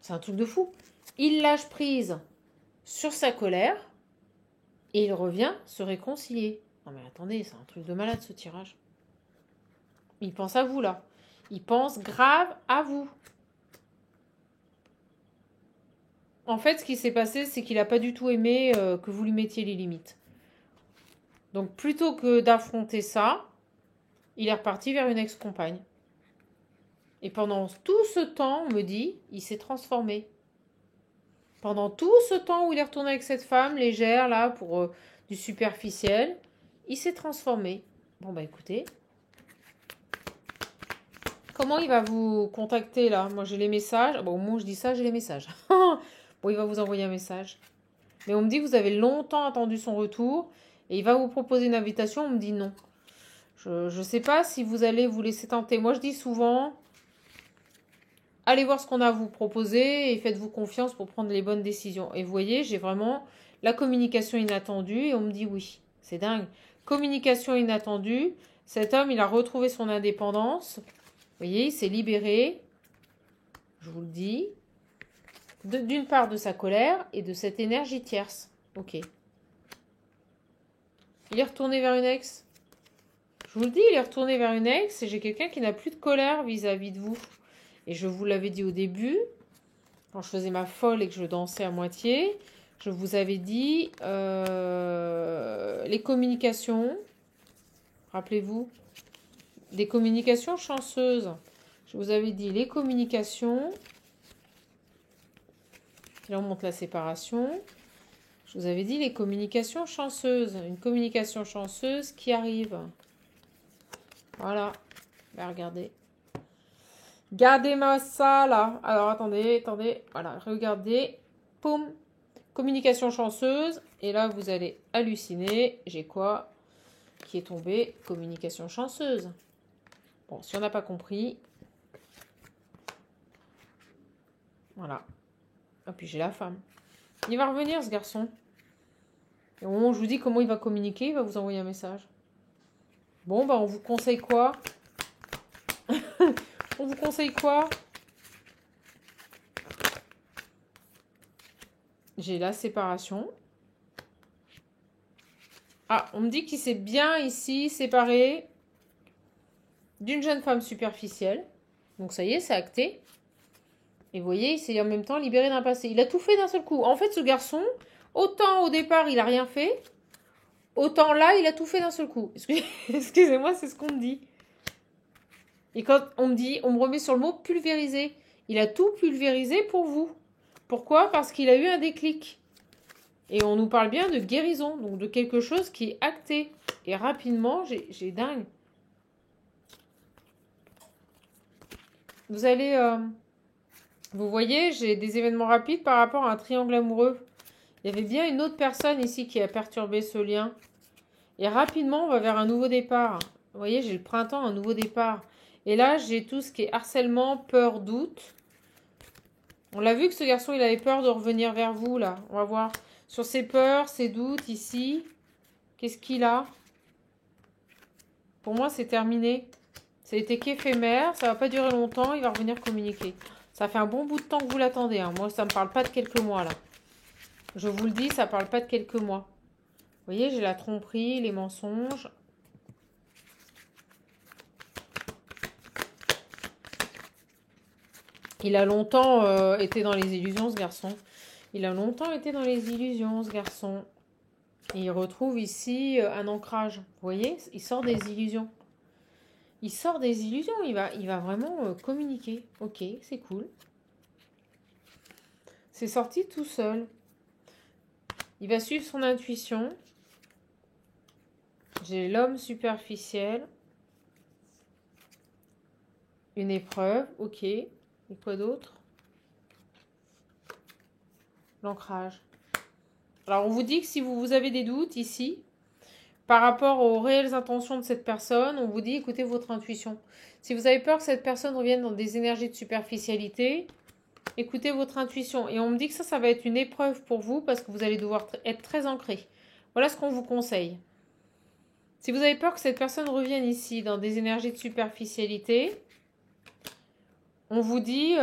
C'est un truc de fou. Il lâche prise sur sa colère et il revient se réconcilier. Non mais attendez, c'est un truc de malade ce tirage. Il pense à vous là. Il pense grave à vous. En fait, ce qui s'est passé, c'est qu'il n'a pas du tout aimé que vous lui mettiez les limites. Donc plutôt que d'affronter ça, il est reparti vers une ex-compagne. Et pendant tout ce temps, on me dit, il s'est transformé. Pendant tout ce temps où il est retourné avec cette femme légère, là, pour du superficiel, il s'est transformé. Bon, bah écoutez. Comment il va vous contacter, là? Moi, j'ai les messages. Bon, au moment où je dis ça, j'ai les messages. Bon, il va vous envoyer un message. Mais on me dit que vous avez longtemps attendu son retour. Et il va vous proposer une invitation. On me dit non. Je ne sais pas si vous allez vous laisser tenter. Moi, je dis souvent... Allez voir ce qu'on a à vous proposer et faites-vous confiance pour prendre les bonnes décisions. Et vous voyez, j'ai vraiment la communication inattendue et on me dit oui. C'est dingue. Communication inattendue. Cet homme, il a retrouvé son indépendance. Vous voyez, il s'est libéré. Je vous le dis. D'une part de sa colère et de cette énergie tierce. Ok. Il est retourné vers une ex. Je vous le dis, il est retourné vers une ex et j'ai quelqu'un qui n'a plus de colère vis-à-vis de vous. Et je vous l'avais dit au début, quand je faisais ma folle et que je dansais à moitié, je vous avais dit les communications, rappelez-vous, des communications chanceuses. Je vous avais dit les communications, là on montre la séparation, je vous avais dit les communications chanceuses, une communication chanceuse qui arrive. Voilà, bah, regardez. Gardez-moi ça là. Alors attendez. Voilà, regardez. Poum. Communication chanceuse. Et là, vous allez halluciner. J'ai quoi qui est tombé? Communication chanceuse. Bon, si on n'a pas compris. Voilà. Et puis j'ai la femme. Il va revenir, ce garçon. Et au moment où je vous dis comment il va communiquer, il va vous envoyer un message. Bon, bah, on vous conseille quoi? On vous conseille quoi? J'ai la séparation. Ah, on me dit qu'il s'est bien ici séparé d'une jeune femme superficielle. Donc ça y est, c'est acté. Et vous voyez, il s'est en même temps libéré d'un passé. Il a tout fait d'un seul coup. En fait, ce garçon, autant au départ, il a rien fait, autant là, il a tout fait d'un seul coup. Excusez-moi, c'est ce qu'on me dit. Et quand on me dit, on me remet sur le mot pulvériser. Il a tout pulvérisé pour vous. Pourquoi? Parce qu'il a eu un déclic. Et on nous parle bien de guérison, donc de quelque chose qui est acté. Et rapidement, j'ai dingue. Vous allez... vous voyez, j'ai des événements rapides par rapport à un triangle amoureux. Il y avait bien une autre personne ici qui a perturbé ce lien. Et rapidement, on va vers un nouveau départ. Vous voyez, j'ai le printemps, un nouveau départ. Et là, j'ai tout ce qui est harcèlement, peur, doute. On l'a vu que ce garçon, il avait peur de revenir vers vous, là. On va voir sur ses peurs, ses doutes, ici. Qu'est-ce qu'il a? Pour moi, c'est terminé. Ça a été qu'éphémère, ça va pas durer longtemps, il va revenir communiquer. Ça fait un bon bout de temps que vous l'attendez. Hein. Moi, ça me parle pas de quelques mois, là. Je vous le dis, ça parle pas de quelques mois. Vous voyez, j'ai la tromperie, les mensonges. Il a longtemps été dans les illusions, ce garçon. Il a longtemps été dans les illusions, ce garçon. Et il retrouve ici un ancrage. Vous voyez, il sort des illusions. Il sort des illusions, il va vraiment communiquer. Ok, c'est cool. C'est sorti tout seul. Il va suivre son intuition. J'ai l'homme superficiel. Une épreuve, ok. Et quoi d'autre? L'ancrage. Alors, on vous dit que si vous avez des doutes ici, par rapport aux réelles intentions de cette personne, on vous dit écoutez votre intuition. Si vous avez peur que cette personne revienne dans des énergies de superficialité, écoutez votre intuition. Et on me dit que ça va être une épreuve pour vous parce que vous allez devoir être très ancré. Voilà ce qu'on vous conseille. Si vous avez peur que cette personne revienne ici dans des énergies de superficialité, on vous dit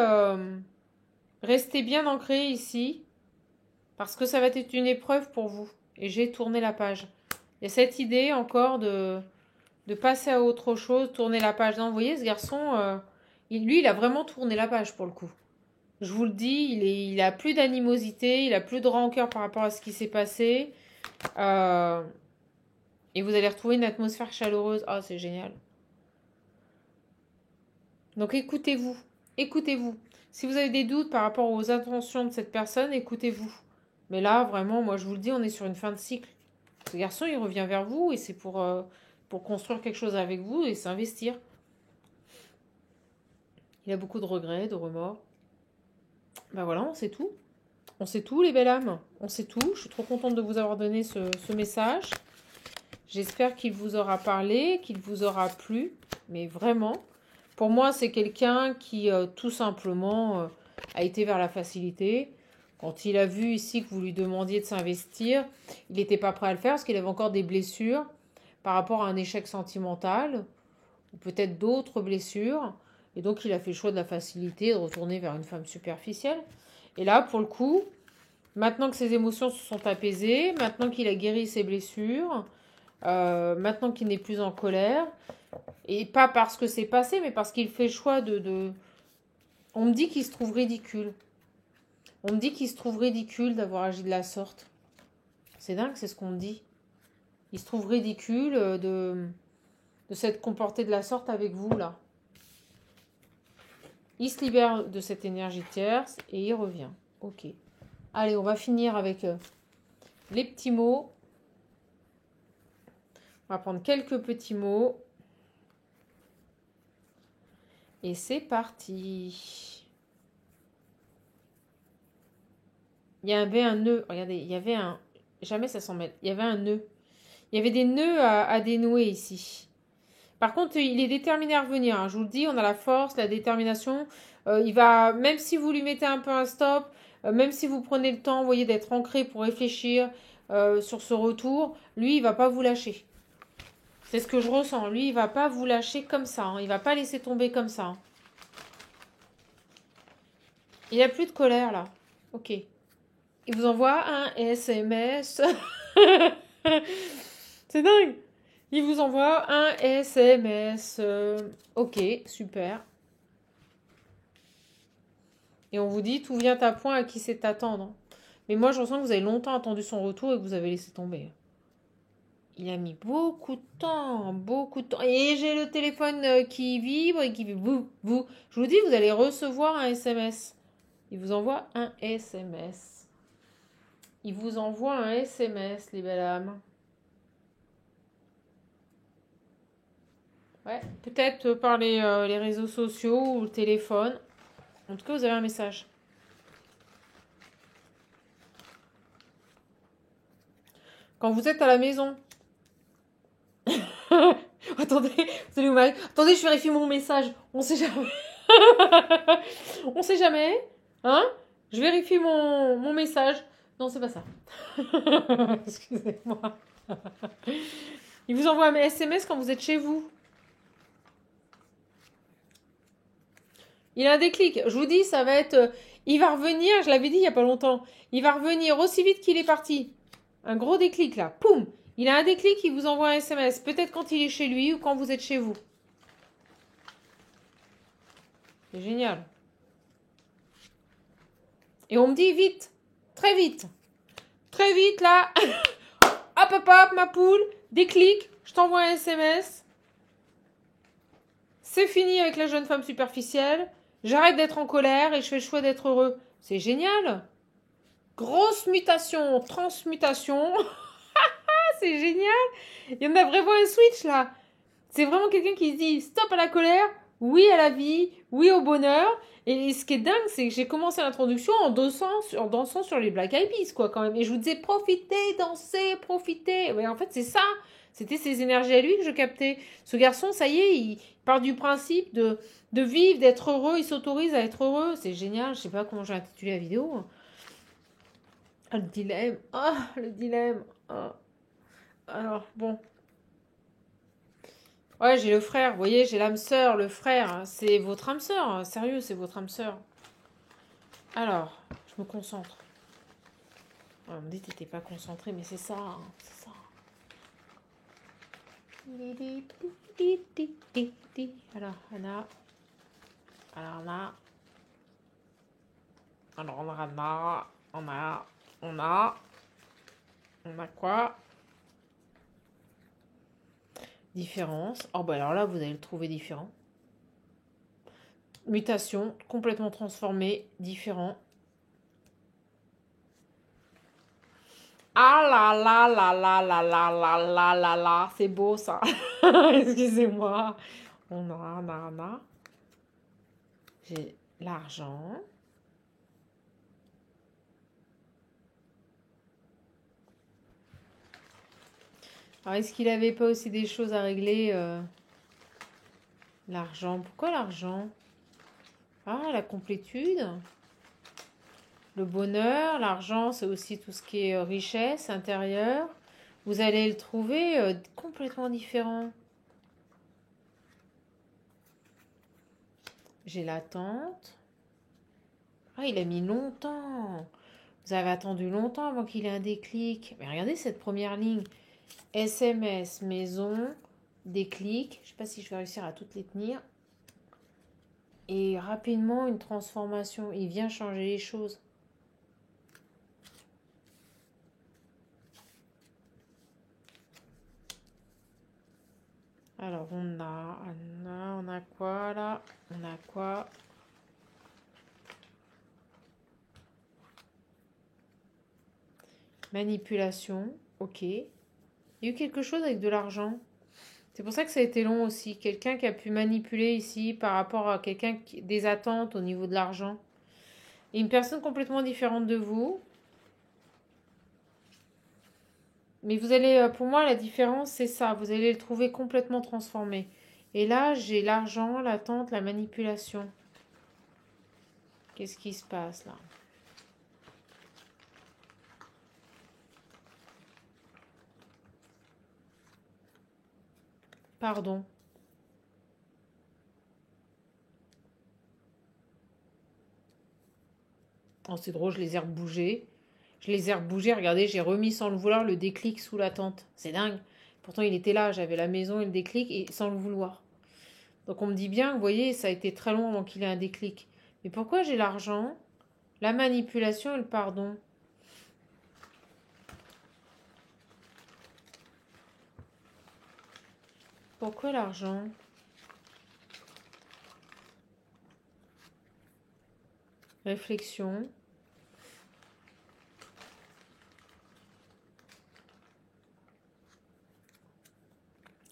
restez bien ancré ici parce que ça va être une épreuve pour vous. Et j'ai tourné la page. Il y a cette idée encore de passer à autre chose, tourner la page. Non, vous voyez, ce garçon, lui, il a vraiment tourné la page pour le coup. Je vous le dis, il a plus d'animosité, il a plus de rancœur par rapport à ce qui s'est passé. Et vous allez retrouver une atmosphère chaleureuse. Ah, c'est génial. Donc écoutez-vous. Écoutez-vous. Si vous avez des doutes par rapport aux intentions de cette personne, écoutez-vous. Mais là, vraiment, moi, je vous le dis, on est sur une fin de cycle. Ce garçon, il revient vers vous et c'est pour construire quelque chose avec vous et s'investir. Il a beaucoup de regrets, de remords. Ben voilà, on sait tout. On sait tout, les belles âmes. On sait tout. Je suis trop contente de vous avoir donné ce message. J'espère qu'il vous aura parlé, qu'il vous aura plu. Mais vraiment, pour moi, c'est quelqu'un qui, tout simplement, a été vers la facilité. Quand il a vu ici que vous lui demandiez de s'investir, il n'était pas prêt à le faire parce qu'il avait encore des blessures par rapport à un échec sentimental ou peut-être d'autres blessures. Et donc, il a fait le choix de la facilité, de retourner vers une femme superficielle. Et là, pour le coup, maintenant que ses émotions se sont apaisées, maintenant qu'il a guéri ses blessures, maintenant qu'il n'est plus en colère, et pas parce que c'est passé, mais parce qu'il fait le choix de... On me dit qu'il se trouve ridicule. On me dit qu'il se trouve ridicule d'avoir agi de la sorte. C'est dingue, c'est ce qu'on me dit. Il se trouve ridicule de s'être comporté de la sorte avec vous, là. Il se libère de cette énergie tierce et il revient. Ok. Allez, on va finir avec les petits mots. On va prendre quelques petits mots. Et c'est parti. Il y avait un nœud. Regardez, il y avait un... Jamais ça s'en mêle. Il y avait un nœud. Il y avait des nœuds à dénouer ici. Par contre, il est déterminé à revenir. Hein. Je vous le dis, on a la force, la détermination. Il va, même si vous lui mettez un peu un stop, même si vous prenez le temps, vous voyez, d'être ancré pour réfléchir sur ce retour, lui, il va pas vous lâcher. C'est ce que je ressens. Lui, il va pas vous lâcher comme ça. Hein. Il va pas laisser tomber comme ça. Hein. Il a plus de colère, là. Ok. Il vous envoie un SMS. C'est dingue. Il vous envoie un SMS. Ok, super. Et on vous dit, tout vient à point, à qui c'est t'attendre. Mais moi, je ressens que vous avez longtemps attendu son retour et que vous avez laissé tomber. Il a mis beaucoup de temps, beaucoup de temps. Et j'ai le téléphone qui vibre et qui vibre. Je vous dis, vous allez recevoir un SMS. Il vous envoie un SMS. Il vous envoie un SMS, les belles âmes. Ouais, peut-être par les réseaux sociaux ou le téléphone. En tout cas, vous avez un message. Quand vous êtes à la maison. Attendez, vous allez vous mal. Attendez, je vérifie mon message. On sait jamais. On sait jamais. Hein? Je vérifie mon message. Non, c'est pas ça. Excusez-moi. Il vous envoie un SMS quand vous êtes chez vous. Il a un déclic. Je vous dis, ça va être... il va revenir, je l'avais dit il n'y a pas longtemps. Il va revenir aussi vite qu'il est parti. Un gros déclic là. Poum! Il a un déclic, il vous envoie un SMS. Peut-être quand il est chez lui ou quand vous êtes chez vous. C'est génial. Et on me dit vite. Très vite. Très vite là. Hop, hop, hop, ma poule. Déclic. Je t'envoie un SMS. C'est fini avec la jeune femme superficielle. J'arrête d'être en colère et je fais le choix d'être heureux. C'est génial. Grosse mutation, transmutation. C'est génial. Il y en a vraiment un switch là. C'est vraiment quelqu'un qui se dit stop à la colère, oui à la vie, oui au bonheur. Et ce qui est dingue, c'est que j'ai commencé l'introduction en dansant sur les Black Eyed Peas, quoi, quand même. Et je vous disais profitez, dansez, profitez. Ouais, en fait, c'est ça. C'était ces énergies à lui que je captais. Ce garçon, ça y est, il part du principe de vivre, d'être heureux. Il s'autorise à être heureux. C'est génial. Je sais pas comment j'ai intitulé la vidéo. Ah, le dilemme. Ah, le dilemme. Ah. Alors, bon. Ouais, j'ai le frère. Vous voyez, j'ai l'âme sœur, le frère. C'est votre âme sœur. Sérieux, c'est votre âme sœur. Alors, je me concentre. On me dit que t'étais pas concentré, mais c'est ça. C'est ça. Alors, Anna. Alors, Anna. Alors, on a quoi? Différence. Oh, bah alors là, vous allez le trouver différent. Mutation, complètement transformé, différent. Ah là là là là là là là là là là, c'est beau ça. Excusez-moi. On a. J'ai l'argent. Alors, est-ce qu'il n'avait pas aussi des choses à régler L'argent. Pourquoi l'argent? Ah, la complétude. Le bonheur. L'argent, c'est aussi tout ce qui est richesse intérieure. Vous allez le trouver complètement différent. J'ai l'attente. Ah, il a mis longtemps. Vous avez attendu longtemps avant qu'il ait un déclic. Mais regardez cette première ligne. SMS, maison, déclic. Je ne sais pas si je vais réussir à toutes les tenir. Et rapidement, une transformation. Il vient changer les choses. Alors, on a quoi là? On a quoi? Manipulation, ok. Il y a eu quelque chose avec de l'argent. C'est pour ça que ça a été long aussi. Quelqu'un qui a pu manipuler ici par rapport à quelqu'un qui des attentes au niveau de l'argent. Et une personne complètement différente de vous. Mais vous allez, pour moi, la différence, c'est ça. Vous allez le trouver complètement transformé. Et là, j'ai l'argent, l'attente, la manipulation. Qu'est-ce qui se passe là? Pardon. Oh, c'est drôle, je les ai rebougés. Je les ai rebougés, regardez, j'ai remis sans le vouloir le déclic sous la tente. C'est dingue. Pourtant, il était là, j'avais la maison et le déclic, et sans le vouloir. Donc on me dit bien, vous voyez, ça a été très long avant qu'il ait un déclic. Mais pourquoi j'ai l'argent, la manipulation et le pardon? Pourquoi l'argent? Réflexion.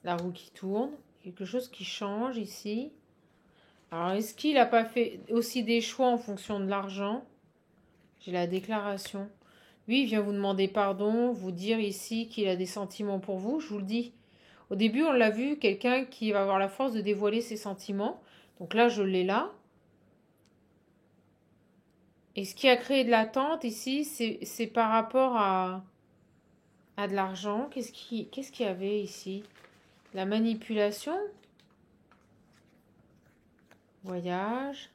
La roue qui tourne. Quelque chose qui change ici. Alors, est-ce qu'il n'a pas fait aussi des choix en fonction de l'argent? J'ai la déclaration. Lui, il vient vous demander pardon, vous dire ici qu'il a des sentiments pour vous. Je vous le dis. Au début, on l'a vu, quelqu'un qui va avoir la force de dévoiler ses sentiments. Donc là, je l'ai là. Et ce qui a créé de l'attente ici, c'est par rapport à de l'argent. Qu'est-ce qu'il y avait ici? La manipulation. Voyage.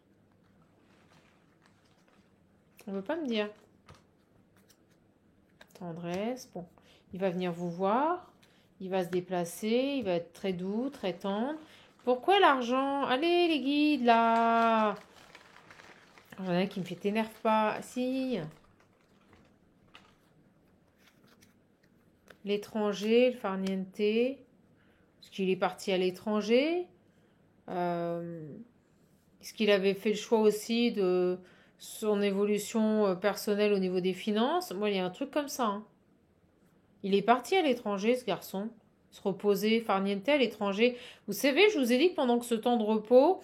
On ne veut pas me dire. Tendresse. Bon, il va venir vous voir. Il va se déplacer. Il va être très doux, très tendre. Pourquoi l'argent? Allez, les guides, là. Il y en a un qui me fait t'énerve pas. Si. L'étranger, le farniente. Est-ce qu'il est parti à l'étranger? Est-ce qu'il avait fait le choix aussi de son évolution personnelle au niveau des finances? Moi, il y a un truc comme ça. Hein. Il est parti à l'étranger, ce garçon. Se reposer, farniente à l'étranger. Vous savez, je vous ai dit que pendant que ce temps de repos,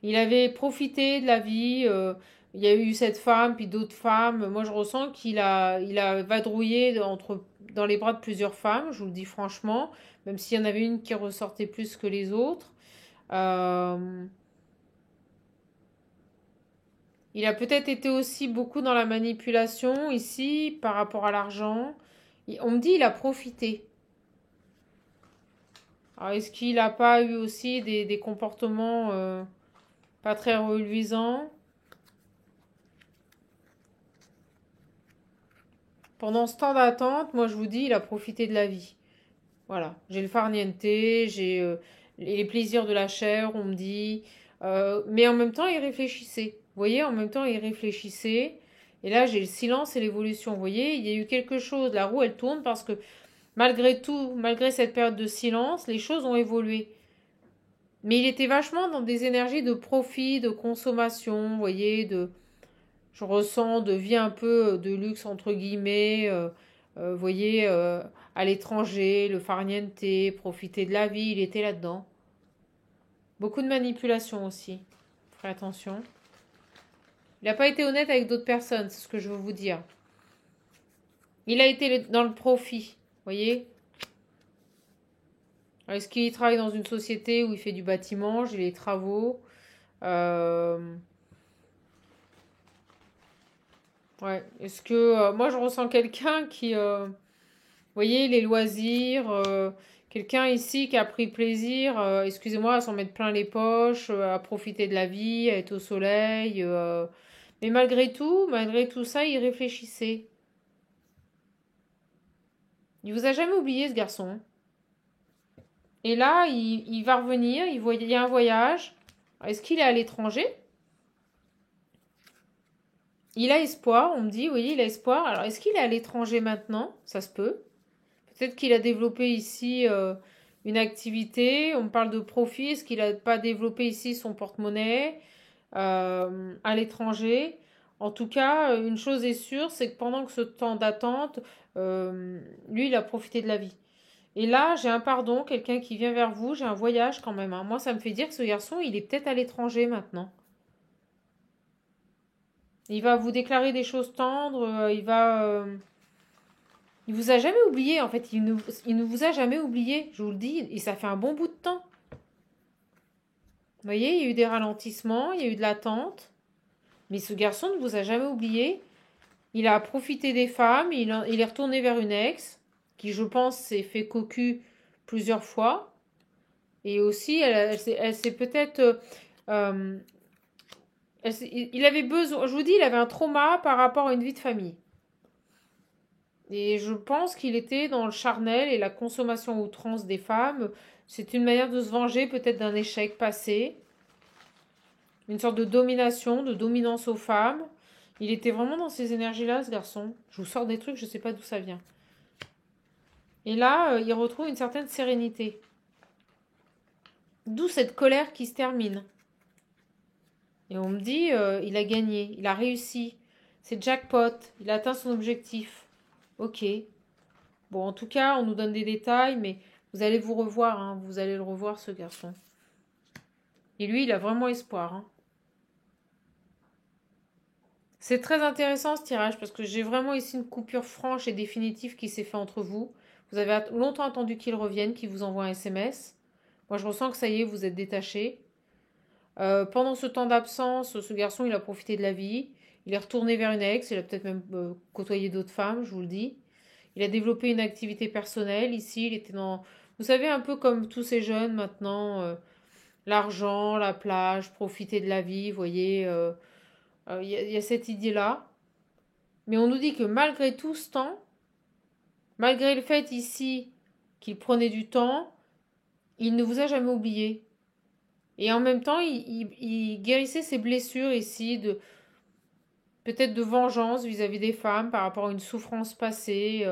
il avait profité de la vie. Il y a eu cette femme, puis d'autres femmes. Moi, je ressens il a vadrouillé dans les bras de plusieurs femmes, je vous le dis franchement, même s'il y en avait une qui ressortait plus que les autres. Il a peut-être été aussi beaucoup dans la manipulation ici par rapport à l'argent. On me dit il a profité. Alors, est-ce qu'il n'a pas eu aussi des comportements pas très reluisants? Pendant ce temps d'attente, moi je vous dis, il a profité de la vie. Voilà, j'ai le farniente, j'ai les plaisirs de la chair, on me dit. Mais en même temps, il réfléchissait. Vous voyez, en même temps, il réfléchissait. Et là, j'ai le silence et l'évolution. Vous voyez, il y a eu quelque chose. La roue, elle tourne parce que malgré tout, malgré cette période de silence, les choses ont évolué. Mais il était vachement dans des énergies de profit, de consommation, vous voyez, je ressens de vie un peu de luxe entre guillemets, vous voyez, à l'étranger, le farniente, profiter de la vie, il était là-dedans. Beaucoup de manipulation aussi. Faites attention. Il n'a pas été honnête avec d'autres personnes, c'est ce que je veux vous dire. Il a été dans le profit, vous voyez. Est-ce qu'il travaille dans une société où il fait du bâtiment, j'ai les travaux. Ouais. Est-ce que moi je ressens quelqu'un qui, vous voyez, les loisirs, quelqu'un ici qui a pris plaisir, excusez-moi, à s'en mettre plein les poches, à profiter de la vie, à être au soleil. Mais malgré tout ça, il réfléchissait. Il vous a jamais oublié ce garçon. Et là, il va revenir, il y a un voyage. Est-ce qu'il est à l'étranger? Il a espoir, on me dit, oui, il a espoir. Alors, est-ce qu'il est à l'étranger maintenant? Ça se peut. Peut-être qu'il a développé ici une activité. On me parle de profit. Est-ce qu'il n'a pas développé ici son porte-monnaie à l'étranger? En tout cas, une chose est sûre, c'est que pendant que ce temps d'attente, lui, il a profité de la vie. Et là, j'ai un pardon, quelqu'un qui vient vers vous, j'ai un voyage quand même. Hein. Moi, ça me fait dire que ce garçon, il est peut-être à l'étranger maintenant. Il va vous déclarer des choses tendres, il vous a jamais oublié, en fait. Il ne vous a jamais oublié, je vous le dis, et ça fait un bon bout de temps. Vous voyez, il y a eu des ralentissements, il y a eu de l'attente, mais ce garçon ne vous a jamais oublié. Il a profité des femmes, il est retourné vers une ex, qui, je pense, s'est fait cocu plusieurs fois. Et aussi, elle s'est peut-être... il avait besoin... Je vous dis, il avait un trauma par rapport à une vie de famille. Et je pense qu'il était dans le charnel et la consommation à outrance des femmes. C'est une manière de se venger peut-être d'un échec passé. Une sorte de domination, de dominance aux femmes. Il était vraiment dans ces énergies-là, ce garçon. Je vous sors des trucs, je ne sais pas d'où ça vient. Et là, il retrouve une certaine sérénité. D'où cette colère qui se termine. Et on me dit, il a gagné, il a réussi. C'est jackpot, il a atteint son objectif. Ok. Bon, en tout cas, on nous donne des détails, mais vous allez vous revoir, hein, vous allez le revoir, ce garçon. Et lui, il a vraiment espoir. Hein. C'est très intéressant ce tirage, parce que j'ai vraiment ici une coupure franche et définitive qui s'est faite entre vous. Vous avez longtemps attendu qu'il revienne, qu'il vous envoie un SMS. Moi, je ressens que ça y est, vous êtes détachés. Pendant ce temps d'absence, ce garçon, il a profité de la vie. Il est retourné vers une ex. Il a peut-être même côtoyé d'autres femmes, je vous le dis. Il a développé une activité personnelle. Ici, il était dans... Vous savez, un peu comme tous ces jeunes maintenant. L'argent, la plage, profiter de la vie, vous voyez. Y a cette idée-là. Mais on nous dit que malgré tout ce temps, malgré le fait ici qu'il prenait du temps, il ne vous a jamais oublié. Et en même temps, il guérissait ses blessures ici, peut-être de vengeance vis-à-vis des femmes par rapport à une souffrance passée,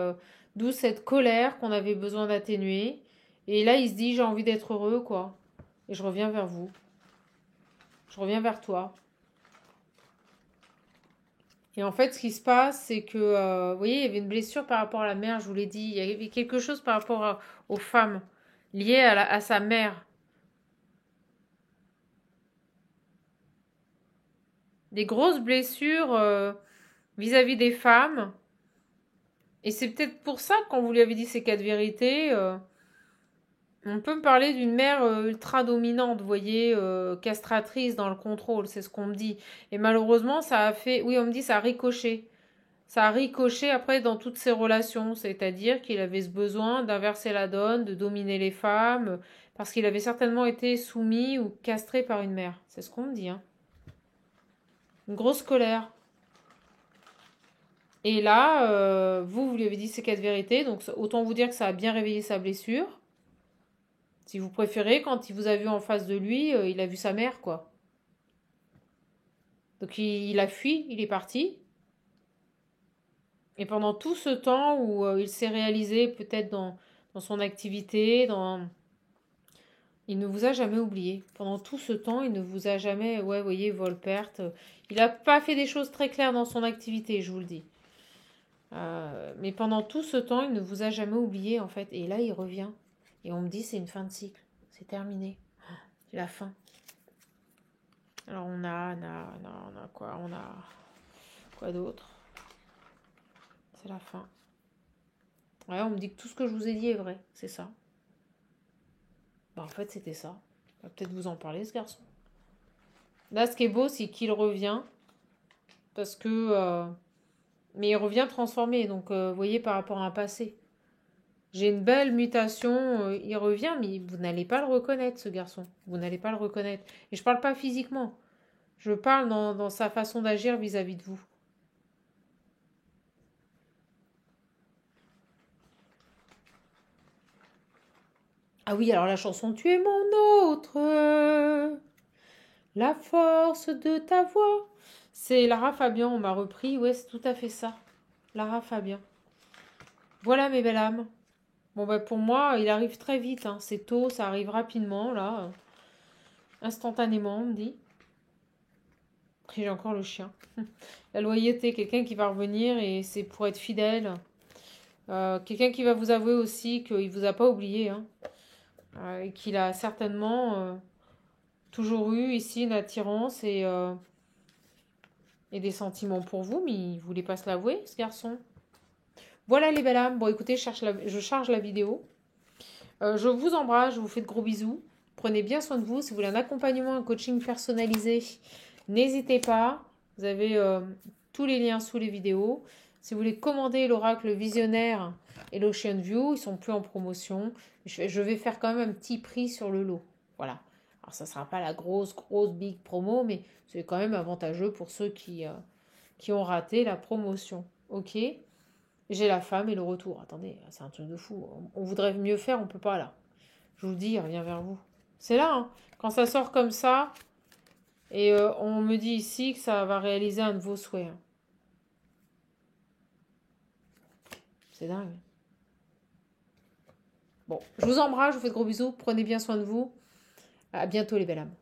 d'où cette colère qu'on avait besoin d'atténuer. Et là, il se dit, j'ai envie d'être heureux, quoi. Et je reviens vers vous. Je reviens vers toi. Et en fait, ce qui se passe, c'est que, vous voyez, il y avait une blessure par rapport à la mère, je vous l'ai dit. Il y avait quelque chose par rapport aux femmes, lié à sa mère. Des grosses blessures vis-à-vis des femmes. Et c'est peut-être pour ça, quand vous lui avez dit ces 4 vérités, on peut me parler d'une mère ultra dominante, vous voyez, castratrice dans le contrôle, c'est ce qu'on me dit. Et malheureusement, ça a fait, oui, on me dit ça a ricoché. Ça a ricoché après dans toutes ses relations, c'est-à-dire qu'il avait ce besoin d'inverser la donne, de dominer les femmes, parce qu'il avait certainement été soumis ou castré par une mère. C'est ce qu'on me dit, hein. Une grosse colère. Et là, vous lui avez dit ces 4 vérités, donc autant vous dire que ça a bien réveillé sa blessure. Si vous préférez, quand il vous a vu en face de lui, il a vu sa mère, quoi. Donc il a fui, il est parti. Et pendant tout ce temps où il s'est réalisé peut-être dans son activité, il ne vous a jamais oublié. Pendant tout ce temps, il ne vous a jamais, ouais, vous voyez, vol-perte. Il n'a pas fait des choses très claires dans son activité, je vous le dis. Mais pendant tout ce temps, il ne vous a jamais oublié, en fait. Et là, il revient. Et on me dit, c'est une fin de cycle. C'est terminé. C'est la fin. Alors, on a quoi? On a quoi d'autre? C'est la fin. Ouais, on me dit que tout ce que je vous ai dit est vrai. C'est ça. Bah, en fait, c'était ça. On va peut-être vous en parler, ce garçon. Là, ce qui est beau, c'est qu'il revient. Parce que... mais il revient transformé. Donc, vous voyez, par rapport à un passé. J'ai une belle mutation, il revient, mais vous n'allez pas le reconnaître, ce garçon. Vous n'allez pas le reconnaître. Et je parle pas physiquement. Je parle dans sa façon d'agir vis-à-vis de vous. Ah oui, alors la chanson Tu es mon autre, la force de ta voix. C'est Lara Fabian, on m'a repris. Ouais, c'est tout à fait ça. Lara Fabian. Voilà mes belles âmes. Bon, bah pour moi, il arrive très vite. Hein. C'est tôt, ça arrive rapidement, là. Instantanément, on me dit. Après, j'ai encore le chien. La loyauté, quelqu'un qui va revenir et c'est pour être fidèle. Quelqu'un qui va vous avouer aussi qu'il ne vous a pas oublié. Hein. Et qu'il a certainement toujours eu ici une attirance et des sentiments pour vous, mais il ne voulait pas se l'avouer, ce garçon. Voilà les belles âmes. Bon, écoutez, je charge la vidéo. Je vous embrasse, je vous fais de gros bisous. Prenez bien soin de vous. Si vous voulez un accompagnement, un coaching personnalisé, n'hésitez pas. Vous avez tous les liens sous les vidéos. Si vous voulez commander l'oracle visionnaire et l'Ocean View, ils sont plus en promotion. Je vais faire quand même un petit prix sur le lot. Voilà. Alors ça sera pas la grosse big promo, mais c'est quand même avantageux pour ceux qui ont raté la promotion. Ok. J'ai la femme et le retour. Attendez, c'est un truc de fou. On voudrait mieux faire, on peut pas là. Je vous le dis, il revient vers vous. C'est là, hein. Quand ça sort comme ça, et on me dit ici que ça va réaliser un de vos souhaits. Hein. C'est dingue. Bon, je vous embrasse, je vous fais de gros bisous. Prenez bien soin de vous. À bientôt les belles âmes.